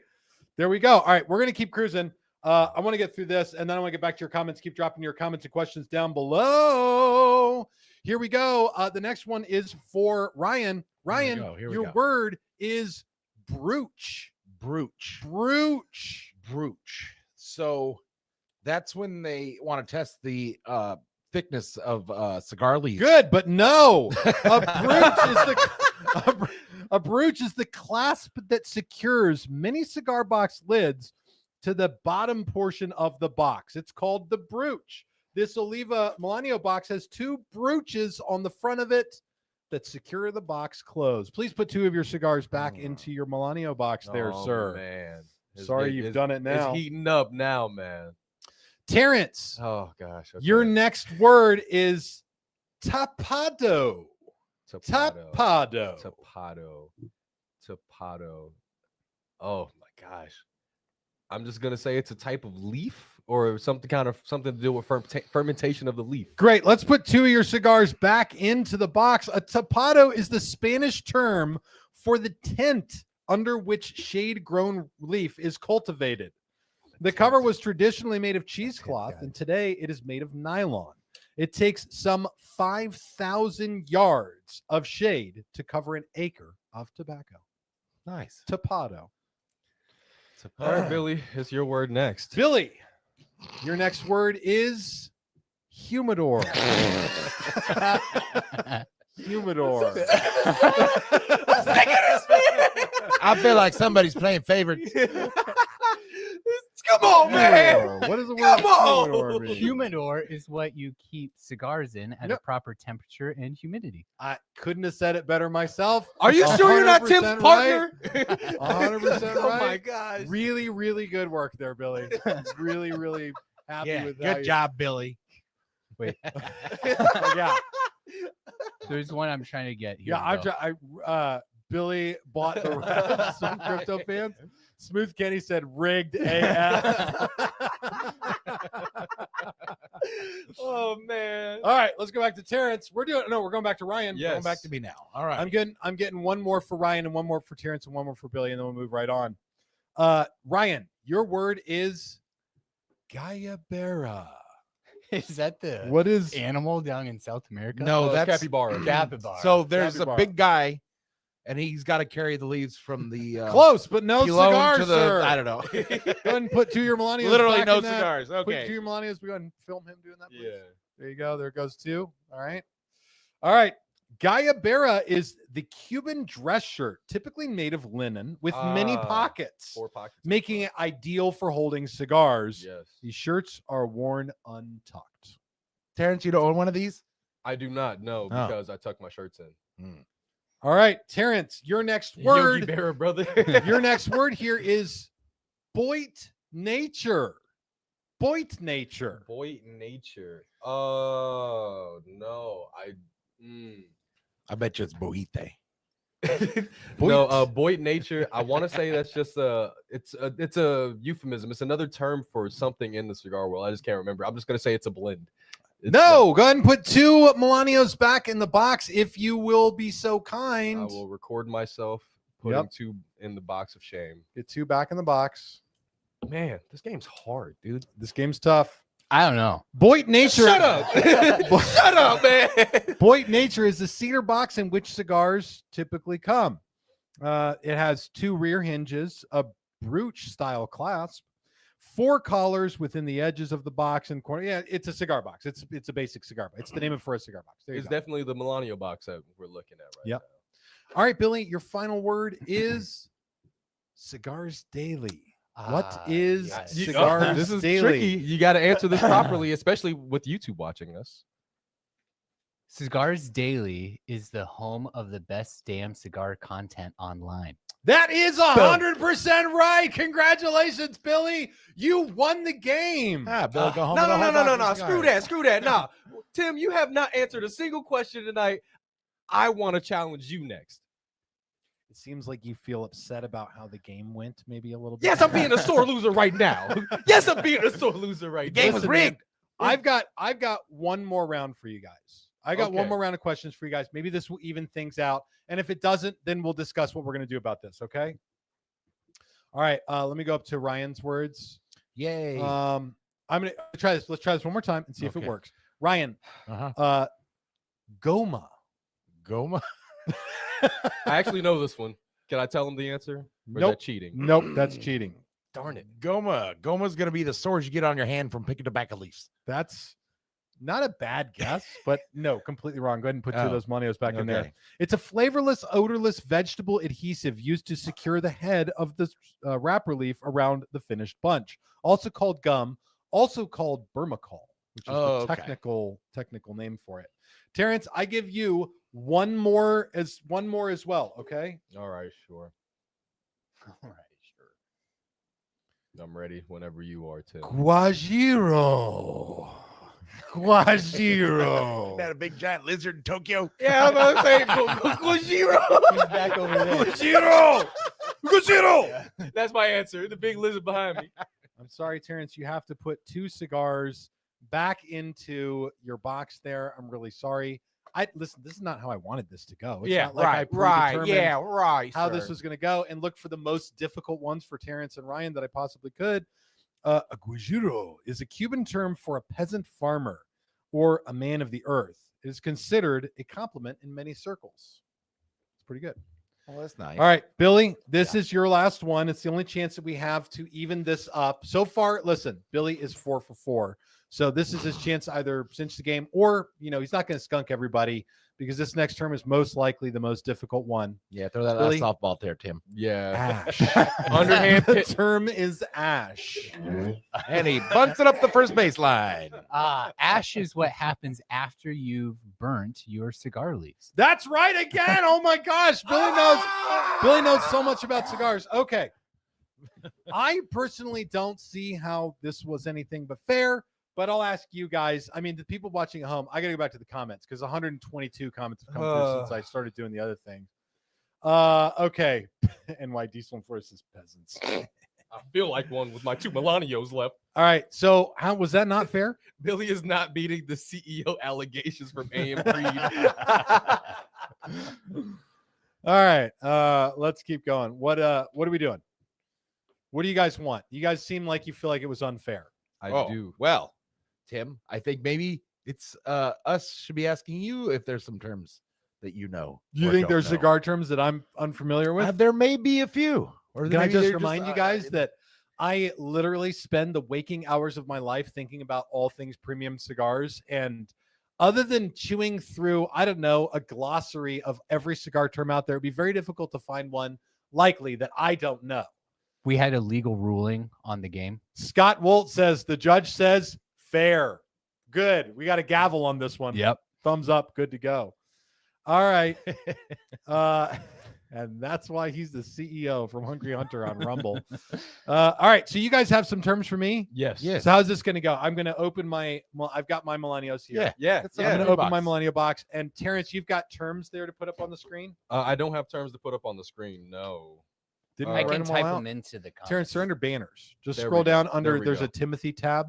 Speaker 2: There we go. All right. We're going to keep cruising. I want to get through this, and then I want to get back to your comments. Keep dropping your comments and questions down below. Here we go. The next one is for Ryan. Ryan,
Speaker 5: Here we
Speaker 2: your
Speaker 5: go.
Speaker 2: word is brooch.
Speaker 5: Brooch.
Speaker 2: Brooch.
Speaker 5: Brooch. So that's when they want to test the thickness of cigar leaves.
Speaker 2: Good, but no. A brooch is the clasp that secures many cigar box lids to the bottom portion of the box. It's called the brooch. This Oliva Melanio box has 2 brooches on the front of it that secure the box closed. Please put 2 of your cigars back into your Melanio box there, sir.
Speaker 4: Man.
Speaker 2: Sorry you've done it now.
Speaker 4: It's heating up now, man.
Speaker 2: Terrence,
Speaker 4: Oh, gosh. Okay.
Speaker 2: your next word is tapado. Tapado.
Speaker 4: Tapado. Oh, my gosh. I'm just gonna say it's a type of leaf or something to do with fermentation of the leaf.
Speaker 2: Great. Let's put 2 of your cigars back into the box. A tapado is the Spanish term for the tent under which shade-grown leaf is cultivated. The cover was traditionally made of cheesecloth, and today it is made of nylon. It takes some 5,000 yards of shade to cover an acre of tobacco.
Speaker 5: Nice.
Speaker 2: Tapado.
Speaker 4: All right, Billy, it's your word next.
Speaker 2: Billy, your next word is humidor. Humidor.
Speaker 5: I feel like somebody's playing favorites.
Speaker 4: Come on,
Speaker 2: Humidor. What is the word humidor mean?
Speaker 3: Humidor is what you keep cigars in at
Speaker 2: Yep.
Speaker 3: a proper temperature and humidity.
Speaker 2: I couldn't have said it better myself.
Speaker 4: Are you sure you're not Tim's
Speaker 2: 100%
Speaker 4: partner?
Speaker 2: 100%
Speaker 4: Oh my
Speaker 2: right.
Speaker 4: gosh.
Speaker 2: Really, really good work there, Billy. Really, really happy
Speaker 5: Yeah,
Speaker 2: with that.
Speaker 5: good job, Billy.
Speaker 3: Wait,
Speaker 2: Yeah,
Speaker 3: there's one I'm trying to get here.
Speaker 2: yeah. Billy bought the rest. Some crypto fans. Smooth Kenny said rigged AF.
Speaker 4: Oh man.
Speaker 2: All right, let's go back to Terrence. We're going back to Ryan.
Speaker 4: Yes.
Speaker 5: Going back to me now. All right.
Speaker 2: I'm getting one more for Ryan and one more for Terrence and one more for Billy, and then we'll move right on. Ryan, your word is Gayabera.
Speaker 3: Is that the
Speaker 2: What is
Speaker 3: animal down in South America?
Speaker 5: No, that's
Speaker 4: capybara.
Speaker 3: capybara.
Speaker 5: So there's
Speaker 2: Capybara.
Speaker 5: a big guy, and he's got to carry the leaves from the
Speaker 2: close, but no
Speaker 5: Pilone
Speaker 2: cigars,
Speaker 5: to the.
Speaker 2: sir.
Speaker 5: I don't know.
Speaker 2: Go ahead and put 2 of your Melanias.
Speaker 5: Literally
Speaker 2: back
Speaker 5: no
Speaker 2: in that.
Speaker 5: cigars.
Speaker 2: Put 2 of
Speaker 5: Okay.
Speaker 2: your Melanias. We go ahead and film him doing that, please.
Speaker 4: Yeah.
Speaker 2: There you go. There goes 2. All right. All right. Gayabera is the Cuban dress shirt, typically made of linen with many pockets,
Speaker 4: 4 pockets.
Speaker 2: making it ideal for holding cigars.
Speaker 4: Yes.
Speaker 2: These shirts are worn untucked.
Speaker 5: Terrence, you don't own one of these?
Speaker 4: I do not know
Speaker 5: Oh.
Speaker 4: because I tuck my shirts in.
Speaker 2: All right, Terrence, your next
Speaker 4: Yogi
Speaker 2: word.
Speaker 4: Berra, brother.
Speaker 2: Your next word here is Boit nature. Boit nature.
Speaker 4: Boy nature. Oh no.
Speaker 5: I bet you it's Boite.
Speaker 4: No, Boyd nature. I want to say that's just it's a euphemism. It's another term for something in the cigar world. I just can't remember. I'm just gonna say it's a blend. It's
Speaker 2: No, go ahead and put 2 Melanios back in the box if you will be so kind.
Speaker 4: I will record myself putting
Speaker 2: Yep.
Speaker 4: 2 in the box of shame.
Speaker 2: Get 2 back in the box.
Speaker 4: Man, this game's hard, dude.
Speaker 2: This game's tough.
Speaker 3: I don't know.
Speaker 2: Boit nature.
Speaker 4: Shut up. Shut up, man.
Speaker 2: Boit nature is the cedar box in which cigars typically come. It has 2 rear hinges, a brooch style clasp, 4 collars within the edges of the box and corner. Yeah, it's a cigar box. It's a basic cigar box. It's the name for a cigar box. There you
Speaker 4: It's
Speaker 2: go.
Speaker 4: definitely the Melanio box that we're looking at right
Speaker 2: Yep.
Speaker 4: now.
Speaker 2: All right, Billy, your final word is Cigars Daily. What is
Speaker 3: yes.
Speaker 2: Cigars
Speaker 4: This is
Speaker 2: Daily?
Speaker 4: tricky. You got to answer this properly, especially with YouTube watching us.
Speaker 3: Cigars Daily is the home of the best damn cigar content online.
Speaker 2: That is 100% right. Congratulations, Billy. You won the game.
Speaker 5: Ah, Bill, go home.
Speaker 4: No,
Speaker 5: with a
Speaker 4: no,
Speaker 5: whole
Speaker 4: no, no, no,
Speaker 5: box
Speaker 4: no.
Speaker 5: of
Speaker 4: Screw
Speaker 5: cigars.
Speaker 4: that. Screw that. No. Tim, you have not answered a single question tonight. I want to challenge you next.
Speaker 2: It seems like you feel upset about how the game went, maybe a little bit.
Speaker 4: Yes, I'm being a sore loser right now. Yes, I'm being a sore loser right now.
Speaker 5: Game was
Speaker 2: Listen,
Speaker 5: rigged.
Speaker 2: I've got one more round for you guys. I got one
Speaker 4: Okay.
Speaker 2: more round of questions for you guys. Maybe this will even things out. And if it doesn't, then we'll discuss what we're going to do about this. Okay. All right, let me go up to Ryan's words.
Speaker 5: Yay.
Speaker 2: I'm gonna try this. Let's try this one more time and see if it
Speaker 5: Okay.
Speaker 2: works. Ryan,
Speaker 5: Uh-huh.
Speaker 2: Goma.
Speaker 5: Goma.
Speaker 4: I actually know this one. Can I tell him the answer? Or is
Speaker 2: Nope.
Speaker 4: that cheating?
Speaker 2: Nope, that's cheating.
Speaker 4: Darn it.
Speaker 5: Goma. Goma's gonna be the sores you get on your hand from picking tobacco leaves.
Speaker 2: That's not a bad guess, but no, completely wrong. Go ahead and put two of
Speaker 5: Oh,
Speaker 2: those Manios back in there.
Speaker 5: okay.
Speaker 2: It's a flavorless, odorless vegetable adhesive used to secure the head of the wrapper leaf around the finished bunch. Also called gum, also called Burmacol, which is
Speaker 5: Oh,
Speaker 2: the
Speaker 5: okay.
Speaker 2: technical name for it. Terrence, I give you one more as well. Okay.
Speaker 4: All right, sure.
Speaker 3: All right, sure.
Speaker 4: I'm ready whenever you are, Tim.
Speaker 2: Guajiro. Guajiro.
Speaker 5: That a big giant lizard in Tokyo.
Speaker 4: Yeah, I'm about to say Gojiro.
Speaker 3: He's back over there.
Speaker 2: Guajiro. Guajiro.
Speaker 4: That's my answer. The big lizard behind me.
Speaker 2: I'm sorry, Terrence. You have to put 2 cigars back into your box there. I'm really sorry. Listen, this is not how I wanted this to go. It's not like I predetermined
Speaker 5: right.
Speaker 2: how this was going to go, and look for the most difficult ones for Terrence and Ryan that I possibly could. A guajiro is a Cuban term for a peasant farmer or a man of the earth. It is considered a compliment in many circles. It's pretty good.
Speaker 5: Well, that's nice.
Speaker 2: All right, Billy, this is your last one. It's the only chance that we have to even this up. So far, listen, Billy is 4 for 4. So this is his chance to either cinch the game or, he's not going to skunk everybody because this next term is most likely the most difficult one.
Speaker 5: Yeah, throw that
Speaker 2: Billy?
Speaker 5: last softball there, Tim.
Speaker 4: Yeah.
Speaker 2: Ash.
Speaker 4: Underhand
Speaker 2: The
Speaker 4: pit.
Speaker 2: term is ash.
Speaker 5: And he bunts it up the first baseline.
Speaker 3: Ash is what happens after you've burnt your cigar leaves.
Speaker 2: That's right again. Oh my gosh. Billy knows so much about cigars. Okay. I personally don't see how this was anything but fair, but I'll ask you guys. I mean, the people watching at home, I got to go back to the comments because 122 comments have come through since I started doing the other thing. Okay. NY Diesel and Force is peasants.
Speaker 4: I feel like one with my 2 Melanios left.
Speaker 2: All right. So how was that not fair?
Speaker 4: Billy is not beating the CEO allegations from AM Creed.
Speaker 2: All right. Let's keep going. What are we doing? What do you guys want? You guys seem like you feel like it was unfair.
Speaker 4: I do.
Speaker 5: Well, Tim, I think maybe it's us should be asking you if there's some terms that you know.
Speaker 2: Do you
Speaker 5: or
Speaker 2: think
Speaker 5: don't
Speaker 2: there's
Speaker 5: know.
Speaker 2: cigar terms that I'm unfamiliar with?
Speaker 5: There may be a few. Or
Speaker 2: Can I
Speaker 5: maybe
Speaker 2: just
Speaker 5: they're
Speaker 2: remind you guys that I literally spend the waking hours of my life thinking about all things premium cigars. And other than chewing through, I don't know, a glossary of every cigar term out there, it'd be very difficult to find one likely that I don't know.
Speaker 3: We had a legal ruling on the game.
Speaker 2: Scott Wolt says, the judge says, fair. Good. We got a gavel on this one.
Speaker 3: Yep.
Speaker 2: Thumbs up. Good to go. All right. And that's why he's the CEO from Hungry Hunter on Rumble. All right. So you guys have some terms for me?
Speaker 4: Yes.
Speaker 5: Yes.
Speaker 2: So how's this going to go? I'm going to open I've got my Millennials here.
Speaker 5: Yeah.
Speaker 4: Yeah.
Speaker 5: That's
Speaker 2: I'm
Speaker 5: Yeah.
Speaker 2: going to open
Speaker 5: box.
Speaker 2: my Millennial box. And Terrence, you've got terms there to put up on the screen?
Speaker 4: I don't have terms to put up on the screen. No.
Speaker 2: Didn't
Speaker 4: I
Speaker 3: I
Speaker 2: write
Speaker 3: can
Speaker 2: them all
Speaker 3: type
Speaker 2: out?
Speaker 3: them into the comments.
Speaker 2: Terrence, they're under banners. Just
Speaker 4: There we
Speaker 2: scroll
Speaker 4: go.
Speaker 2: down under.
Speaker 4: There we
Speaker 2: There's
Speaker 4: go.
Speaker 2: a Timothy tab.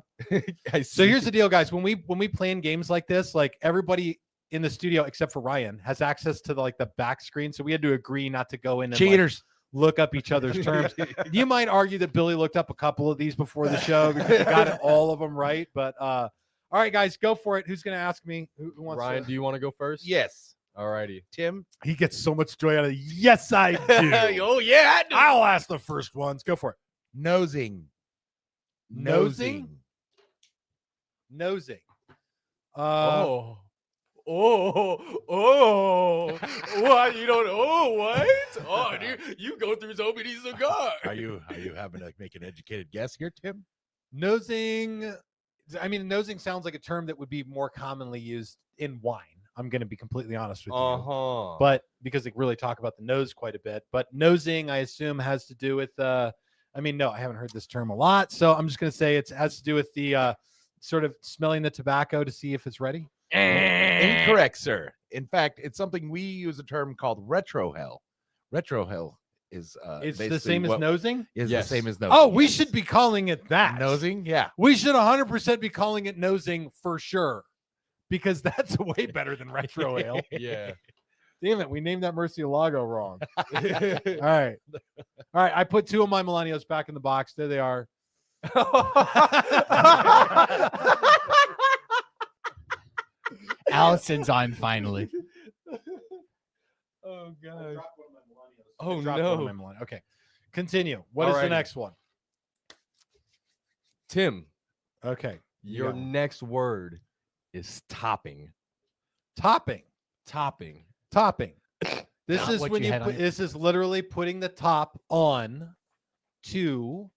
Speaker 4: I
Speaker 2: So
Speaker 4: see.
Speaker 2: here's the deal, guys. When we plan games like this, like everybody in the studio except for Ryan has access to the back screen. So we had to agree not to go in and
Speaker 5: Cheaters.
Speaker 2: look up each other's terms. You might argue that Billy looked up a couple of these before the show because he got all of them right. But all right, guys, go for it. Who's going to ask me? Who wants
Speaker 4: Ryan,
Speaker 2: to?
Speaker 4: do you want to go first?
Speaker 5: Yes.
Speaker 4: All righty.
Speaker 5: Tim.
Speaker 2: He gets so much joy out of it. Yes, I do.
Speaker 5: Oh, yeah. I do.
Speaker 2: I'll ask the first ones. Go for it.
Speaker 5: Nosing.
Speaker 2: Nosing? Nosing.
Speaker 4: Oh, what? You don't? Oh, what? Oh, you go through so many cigars.
Speaker 5: Are you having to make an educated guess here, Tim?
Speaker 2: Nosing. I mean, nosing sounds like a term that would be more commonly used in wine. I'm going to be completely honest with you. But because they really talk about the nose quite a bit. But nosing, I assume, has to do with no, I haven't heard this term a lot. So I'm just going to say it has to do with the sort of smelling the tobacco to see if it's ready.
Speaker 5: Incorrect, sir. In fact, it's something we use a term called retrohell. Retrohell is
Speaker 2: It's the
Speaker 5: basically
Speaker 2: same as
Speaker 5: what
Speaker 2: nosing?
Speaker 5: is
Speaker 4: Yes.
Speaker 5: the same as nosing.
Speaker 2: Oh, we
Speaker 5: yes.
Speaker 2: should be calling it that.
Speaker 5: nosing. Yeah.
Speaker 2: We should 100% be calling it nosing for sure. Because that's way better than retro ale.
Speaker 4: Yeah.
Speaker 2: Damn it, we named that Murcielago wrong. All right. I put 2 of my Millennials back in the box. There they are.
Speaker 3: Allison's on finally.
Speaker 4: Oh gosh.
Speaker 2: I
Speaker 4: Oh
Speaker 2: dropped one of
Speaker 4: no.
Speaker 2: my Millennials. Okay. Continue. What is the
Speaker 4: Alrighty.
Speaker 2: next one?
Speaker 4: Tim,
Speaker 2: Okay. you
Speaker 4: your
Speaker 2: got one.
Speaker 4: next word is topping.
Speaker 2: Topping.
Speaker 4: Topping.
Speaker 2: This
Speaker 3: Not
Speaker 2: is
Speaker 3: what
Speaker 2: when
Speaker 3: you
Speaker 2: you
Speaker 3: had on
Speaker 2: put,
Speaker 3: your-
Speaker 2: this is literally putting the top on to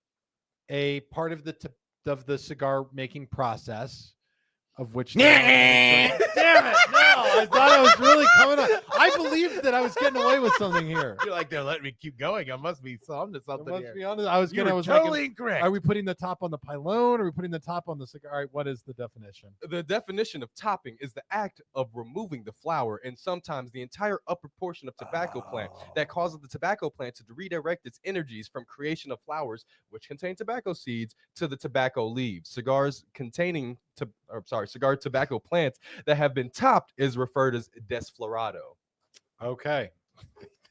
Speaker 2: a part of the cigar making process, of which damn it, no, I thought I was really coming up. I believed that I was getting away with something here.
Speaker 5: You're like, they're letting me keep going. I must be on to
Speaker 2: I
Speaker 5: something
Speaker 2: must
Speaker 5: here.
Speaker 2: be honest. I was
Speaker 5: You
Speaker 2: gonna. I
Speaker 5: were
Speaker 2: was
Speaker 5: totally
Speaker 2: making,
Speaker 5: incorrect.
Speaker 2: are we putting the top on the pylon? Are we putting the top on the cigar? All right, what is the definition?
Speaker 4: The definition of topping is the act of removing the flower and sometimes the entire upper portion of tobacco plant that causes the tobacco plant to redirect its energies from creation of flowers, which contain tobacco seeds, to the tobacco leaves. Cigar tobacco plants that have been topped is referred as desflorado.
Speaker 2: Okay.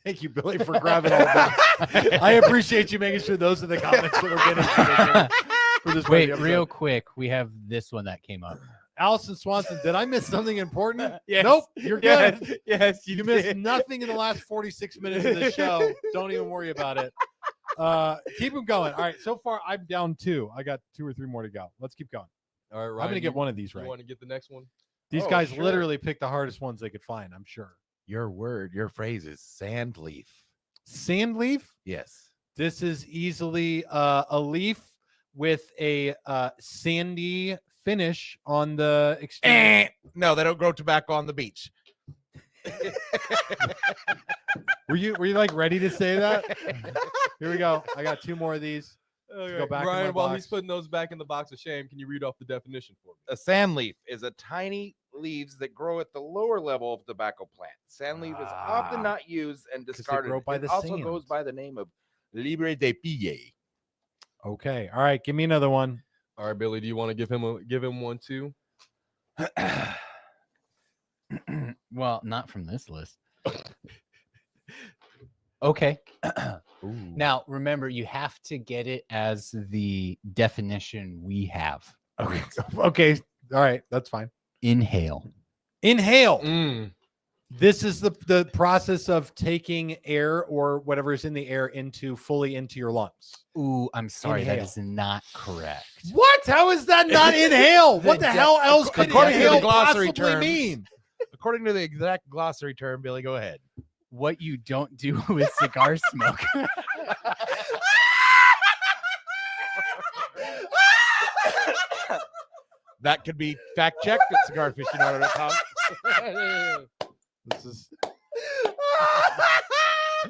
Speaker 2: Thank you, Billy, for grabbing all that. I appreciate you making sure those are the comments that we're getting for this part of
Speaker 3: Wait,
Speaker 2: the episode.
Speaker 3: real quick. We have this one that came up.
Speaker 2: Allison Swanson, did I miss something important?
Speaker 4: Yes.
Speaker 2: Nope, you're good.
Speaker 4: Yes,
Speaker 2: You missed nothing in the last 46 minutes of the show. Don't even worry about it. Keep them going. All right, so far I'm down 2. I got 2 or 3 more to go. Let's keep going.
Speaker 4: All right, Ryan,
Speaker 2: I'm gonna get one of these
Speaker 4: You
Speaker 2: right.
Speaker 4: want to get the next one?
Speaker 2: These
Speaker 5: Oh,
Speaker 2: guys
Speaker 5: sure.
Speaker 2: literally picked the hardest ones they could find, I'm sure.
Speaker 5: Your phrase is sand leaf.
Speaker 2: Sand leaf.
Speaker 5: Yes.
Speaker 2: This is easily a leaf with a sandy finish on the exterior.
Speaker 5: No, they don't grow tobacco on the beach.
Speaker 2: Were you like ready to say that? Here we go. I got 2 more of these.
Speaker 4: Okay.
Speaker 2: go back in
Speaker 4: Ryan,
Speaker 2: my
Speaker 4: while
Speaker 2: box.
Speaker 4: he's putting those back in the box of shame, can you read off the definition for me?
Speaker 6: A sand leaf is a tiny leaves that grow at the lower level of tobacco plant. Sand leaf is often not used and
Speaker 2: 'Cause they
Speaker 6: discarded.
Speaker 2: grow by
Speaker 6: It
Speaker 2: the
Speaker 6: also
Speaker 2: sand.
Speaker 6: goes by the name of libre de pille.
Speaker 2: Okay. All right. Give me another one.
Speaker 4: All right, Billy, do you want to give him one too?
Speaker 3: Well, not from this list. Okay. Now, remember, you have to get it as the definition we have.
Speaker 2: Okay. Okay. All right. That's fine.
Speaker 3: Inhale.
Speaker 2: Inhale.
Speaker 4: Mm.
Speaker 2: This is the process of taking air or whatever is in the air fully into your lungs.
Speaker 3: Ooh, I'm sorry.
Speaker 2: Inhale.
Speaker 3: That is not correct.
Speaker 2: What? How is that not inhale? What the hell else could
Speaker 5: according to the
Speaker 2: inhale
Speaker 5: glossary
Speaker 2: possibly
Speaker 5: terms.
Speaker 2: mean?
Speaker 5: According to the exact glossary term, Billy, go ahead.
Speaker 3: What you don't do with cigar smoke.
Speaker 5: That could be fact checked at cigarficionado.com.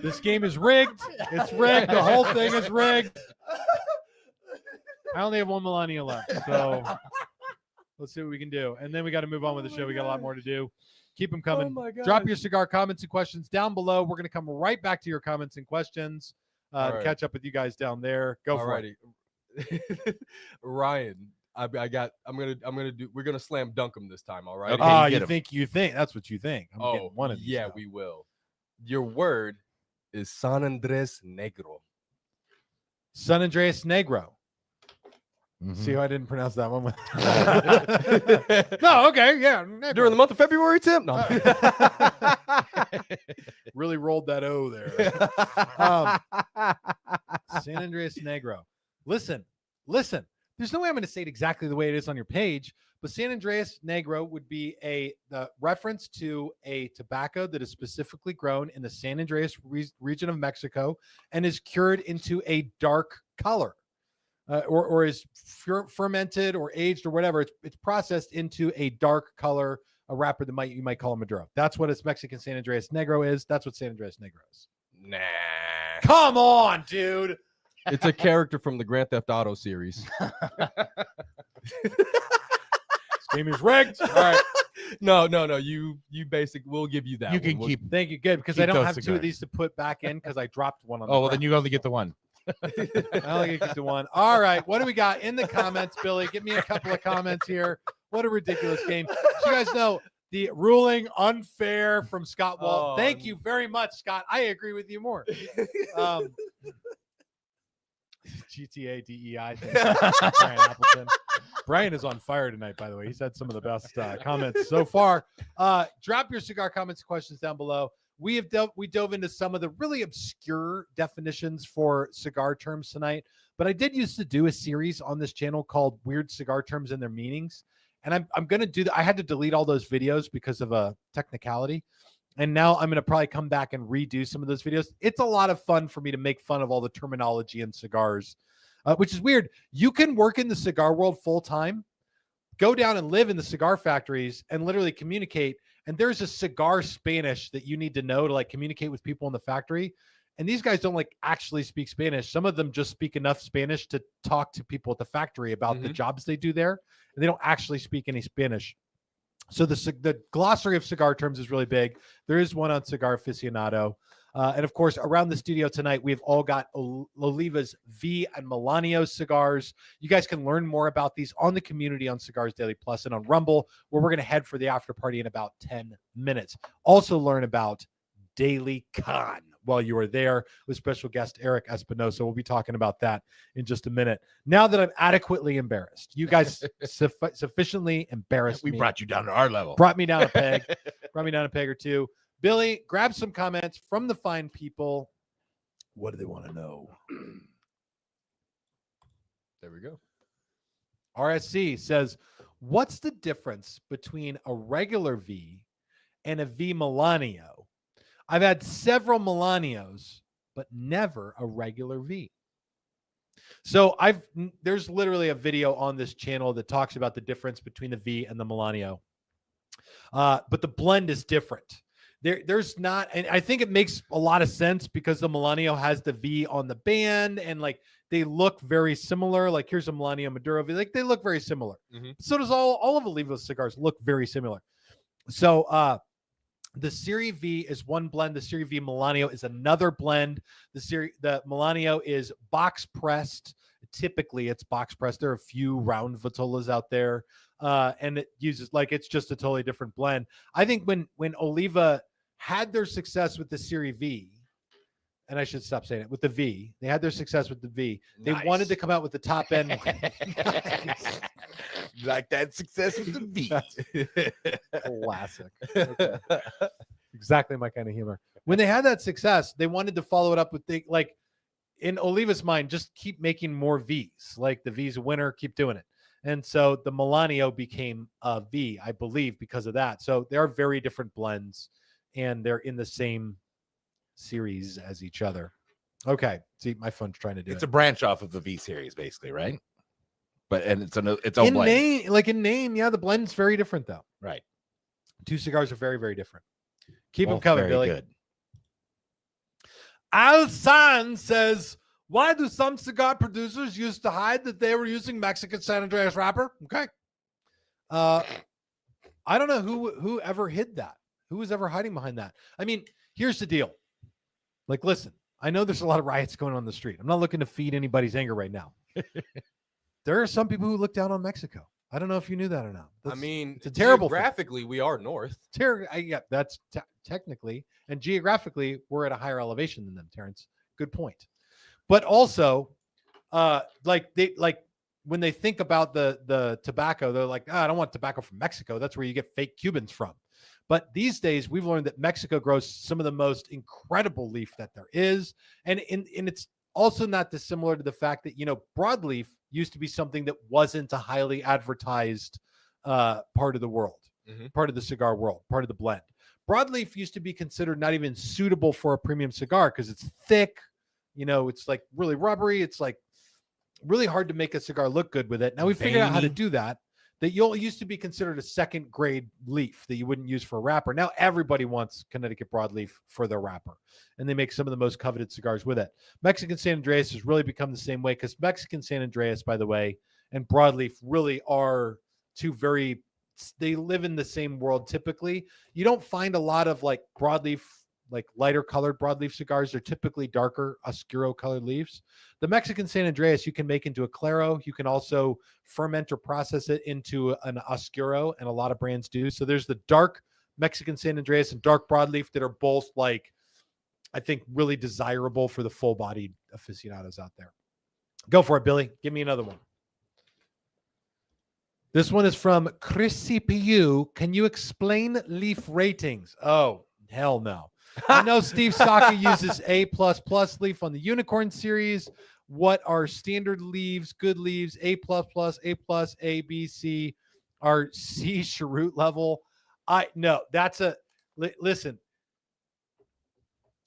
Speaker 2: This game is rigged. It's rigged. The whole thing is rigged. I only have 1 millennial left, so let's see what we can do. And then we got to move on with the show. We got a lot more to do. Keep them coming.
Speaker 4: Oh my
Speaker 2: Drop
Speaker 4: gosh.
Speaker 2: your cigar comments and questions down below. We're going to come right back to your comments and questions.
Speaker 4: All right.
Speaker 2: Catch up with you guys down there. Go for it.
Speaker 4: Alrighty. Ryan, we're gonna slam dunk him this time, all right?
Speaker 5: Okay.
Speaker 2: Ah,
Speaker 5: you
Speaker 2: you
Speaker 5: get 'em.
Speaker 2: think that's what you think. I'm getting one of these.
Speaker 4: yeah,
Speaker 2: now.
Speaker 4: we will. Your word is San Andres Negro.
Speaker 2: San Andreas Negro.
Speaker 5: Mm-hmm.
Speaker 2: See how I didn't pronounce that one? No, okay, yeah. Negro.
Speaker 4: During the month of February, Tim? No.
Speaker 2: Really rolled that O there. San Andreas Negro. Listen. There's no way I'm going to say it exactly the way it is on your page, but San Andreas Negro would be the reference to a tobacco that is specifically grown in the San Andreas region of Mexico and is cured into a dark color, or is fermented or aged or whatever. It's processed into a dark color, a wrapper that you might call a Maduro. That's what its Mexican San Andreas Negro is. That's what San Andreas Negro is.
Speaker 4: Nah.
Speaker 2: Come on, dude.
Speaker 4: It's a character from the Grand Theft Auto series.
Speaker 2: This game is rigged. All right.
Speaker 4: No. You we'll give you that.
Speaker 5: You
Speaker 4: one.
Speaker 5: can
Speaker 4: We'll-
Speaker 5: keep.
Speaker 2: Thank you. Good. Because
Speaker 5: Keep
Speaker 2: I don't
Speaker 5: those
Speaker 2: have 2 of
Speaker 5: cigars.
Speaker 2: these to put back in because I dropped one on the
Speaker 5: Oh, well, then
Speaker 2: ground.
Speaker 5: you only get the one.
Speaker 2: I only get to one. All right. What do we got in the comments, Billy? Give me a couple of comments here. What a ridiculous game. So you guys know The ruling unfair from Scott Wall.
Speaker 4: Oh,
Speaker 2: Thank you very much, Scott. I agree with you more. GTA DEI. Brian Appleton. Brian is on fire tonight, by the way. He's had some of the best comments so far. Drop your cigar comments, questions down below. We dove into some of the really obscure definitions for cigar terms tonight, but I did used to do a series on this channel called Weird Cigar Terms and Their Meanings. And I'm going to do that. I had to delete all those videos because of a technicality. And now I'm going to probably come back and redo some of those videos. It's a lot of fun for me to make fun of all the terminology in cigars, which is weird. You can work in the cigar world full time, go down and live in the cigar factories and literally communicate. And there's a cigar Spanish that you need to know to like communicate with people in the factory. And these guys don't like actually speak Spanish. Some of them just speak enough Spanish to talk to people at the factory about the jobs they do there. And they don't actually speak any Spanish. So the glossary of cigar terms is really big. There is one on Cigar Aficionado. And of course, around the studio tonight, we've all got Oliva's V and Melanio cigars. You guys can learn more about these on the community on Cigars Daily Plus and on Rumble, where we're going to head for the after party in about 10 minutes. Also learn about Daily Con while you are there with special guest Eric Espinosa. We'll be talking about that in just a minute. Now that I'm adequately embarrassed, you guys sufficiently embarrassed
Speaker 5: We
Speaker 2: me.
Speaker 5: brought you down to our level.
Speaker 2: Brought me down a peg. Brought me down a peg or two. Billy, grab some comments from the fine people. What do they want to know?
Speaker 4: There we go.
Speaker 2: RSC says, what's the difference between a regular V and a V Melanio? I've had several Melanios, but never a regular V. So there's literally a video on this channel that talks about the difference between the V and the Melanio. But the blend is different. There's not, and I think it makes a lot of sense because the Melanio has the V on the band and like they look very similar. Like here's a Melanio Maduro V. Like they look very similar. So does all of Oliva's cigars look very similar. So the Serie V is one blend. The Serie V Melanio is another blend. The Melanio is box pressed. Typically, it's box pressed. There are a few round Vitolas out there, and it uses like it's just a totally different blend. I think when Oliva had their success with the Serie V, and I should stop saying it with the V, they had their success with the V. They wanted to come out with the top end.
Speaker 5: Like that success with the beat.
Speaker 2: Classic. Okay. Exactly my kind of humor. When they had that success, they wanted to follow it up with like in Oliva's mind, just keep making more V's. Like the V's a winner, keep doing it. And so the Melanio became a V, I believe, because of that. So they are very different blends, and they're in the same series as each other. Okay. See, my phone's trying to do
Speaker 5: It's
Speaker 2: it.
Speaker 5: a branch off of the V series, basically, right? But and it's own
Speaker 2: In
Speaker 5: blend.
Speaker 2: name, yeah, the blend's very different though.
Speaker 5: Right.
Speaker 2: Two cigars are very, very different. Keep them
Speaker 5: Both
Speaker 2: coming,
Speaker 5: very
Speaker 2: Billy.
Speaker 5: Good.
Speaker 2: Al San says, why do some cigar producers used to hide that they were using Mexican San Andreas wrapper? Okay. I don't know who ever hid that. Who was ever hiding behind that? I mean, here's the deal. Like, listen, I know there's a lot of riots going on the street. I'm not looking to feed anybody's anger right now. There are some people who look down on Mexico. I don't know if you knew that or not.
Speaker 4: I mean,
Speaker 2: it's a terrible thing.
Speaker 4: geographically, we are north.
Speaker 2: Yeah, that's technically, and geographically, we're at a higher elevation than them, Terrence. Good point. But also, like when they think about the tobacco, they're like, I don't want tobacco from Mexico. That's where you get fake Cubans from. But these days, we've learned that Mexico grows some of the most incredible leaf that there is, and it's also not dissimilar to the fact that broadleaf used to be something that wasn't a highly advertised part of the world, part of the cigar world, part of the blend. Broadleaf used to be considered not even suitable for a premium cigar because it's thick, it's like really rubbery. It's like really hard to make a cigar look good with it. Now we figured out how to do that. That used to be considered a second grade leaf that you wouldn't use for a wrapper. Now everybody wants Connecticut broadleaf for their wrapper, and they make some of the most coveted cigars with it. Mexican San Andreas has really become the same way because Mexican San Andreas, by the way, and broadleaf really are they live in the same world typically. You don't find a lot of like broadleaf like lighter colored broadleaf cigars. They're typically darker Oscuro colored leaves. The Mexican San Andreas you can make into a Claro. You can also ferment or process it into an Oscuro, and a lot of brands do. So there's the dark Mexican San Andreas and dark broadleaf that are both like, I think, really desirable for the full-bodied aficionados out there. Go for it, Billy. Give me another one. This one is from Chrissy Piu. Can you explain leaf ratings? Oh, hell no. I know Steve Saka uses A++ leaf on the Unicorn series. What are standard leaves, good leaves, A++, A+, B, C, are C cheroot level? Listen,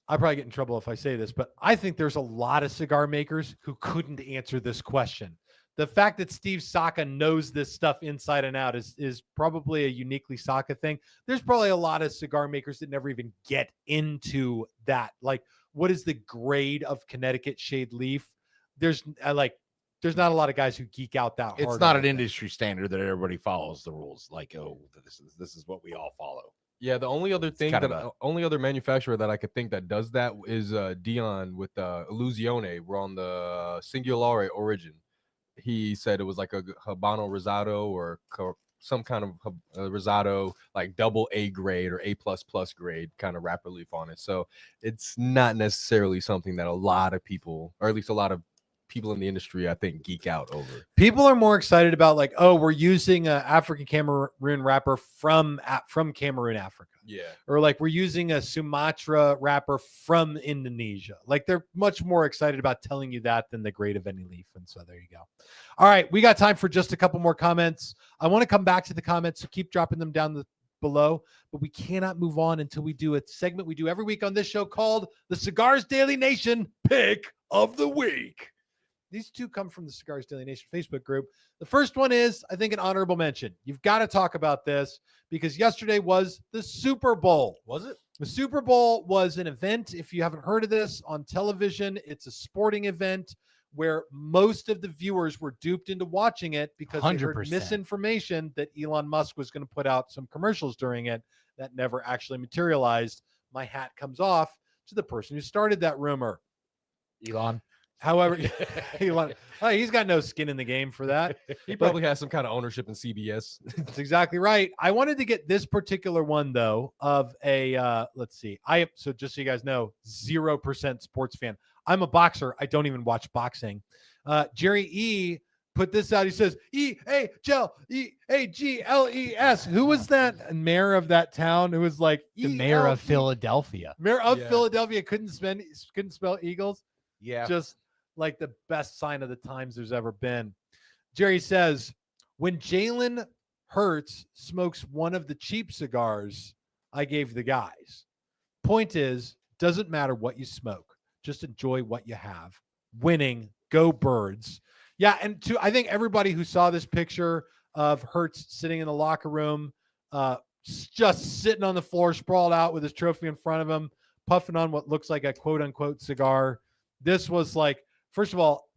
Speaker 2: I probably get in trouble if I say this, but I think there's a lot of cigar makers who couldn't answer this question. The fact that Steve Saka knows this stuff inside and out is probably a uniquely Saka thing. There's probably a lot of cigar makers that never even get into that. Like, what is the grade of Connecticut shade leaf? There's not a lot of guys who geek out that hard.
Speaker 5: It's not an industry standard that everybody follows the rules. Like, oh, this is what we all follow.
Speaker 4: Yeah, the only other thing
Speaker 5: kind
Speaker 4: that
Speaker 5: of
Speaker 4: only other manufacturer that I could think that does that is Dion with Illusione. We're on the Singolare Origin. He said it was like a Habano Rosado or some kind of Rosado, like double A grade or A++ grade kind of wrapper leaf on it. So it's not necessarily something that a lot of people, or at least a lot of people in the industry, I think, geek out over.
Speaker 2: People are more excited about, like, oh, we're using an African Cameroon wrapper from Cameroon, Africa.
Speaker 4: Yeah.
Speaker 2: Or like we're using a Sumatra wrapper from Indonesia. Like, they're much more excited about telling you that than the grade of any leaf. And so there you go. All right, we got time for just a couple more comments. I want to come back to the comments, so keep dropping them down below, but we cannot move on until we do a segment we do every week on this show called the Cigars Daily Nation Pick of the Week. These two come from the Cigars Daily Nation Facebook group. The first one is, I think, an honorable mention. You've got to talk about this because yesterday was the Super Bowl.
Speaker 5: Was it?
Speaker 2: The Super Bowl was an event. If you haven't heard of this on television, it's a sporting event where most of the viewers were duped into watching it because they heard
Speaker 3: 100%.
Speaker 2: misinformation that Elon Musk was going to put out some commercials during it that never actually materialized. My hat comes off to the person who started that rumor.
Speaker 5: Elon.
Speaker 2: However, he's got no skin in the game for that.
Speaker 4: He probably has some kind of ownership in CBS.
Speaker 2: That's exactly right. I wanted to get this particular one, though, of a, let's see. So just so you guys know, 0% sports fan. I'm a boxer. I don't even watch boxing. Jerry E. put this out. He says, EAGLES. Who was that mayor of that town who was like
Speaker 3: The mayor of Philadelphia.
Speaker 2: Mayor of
Speaker 4: Yeah.
Speaker 2: Philadelphia couldn't spell Eagles.
Speaker 5: Yeah.
Speaker 2: Just like the best sign of the times there's ever been. Jerry says, when Jalen Hurts smokes one of the cheap cigars I gave the guys. Point is, doesn't matter what you smoke. Just enjoy what you have. Winning. Go Birds. Yeah, and I think everybody who saw this picture of Hurts sitting in the locker room, just sitting on the floor, sprawled out with his trophy in front of him, puffing on what looks like a quote-unquote cigar. This was like, first of all,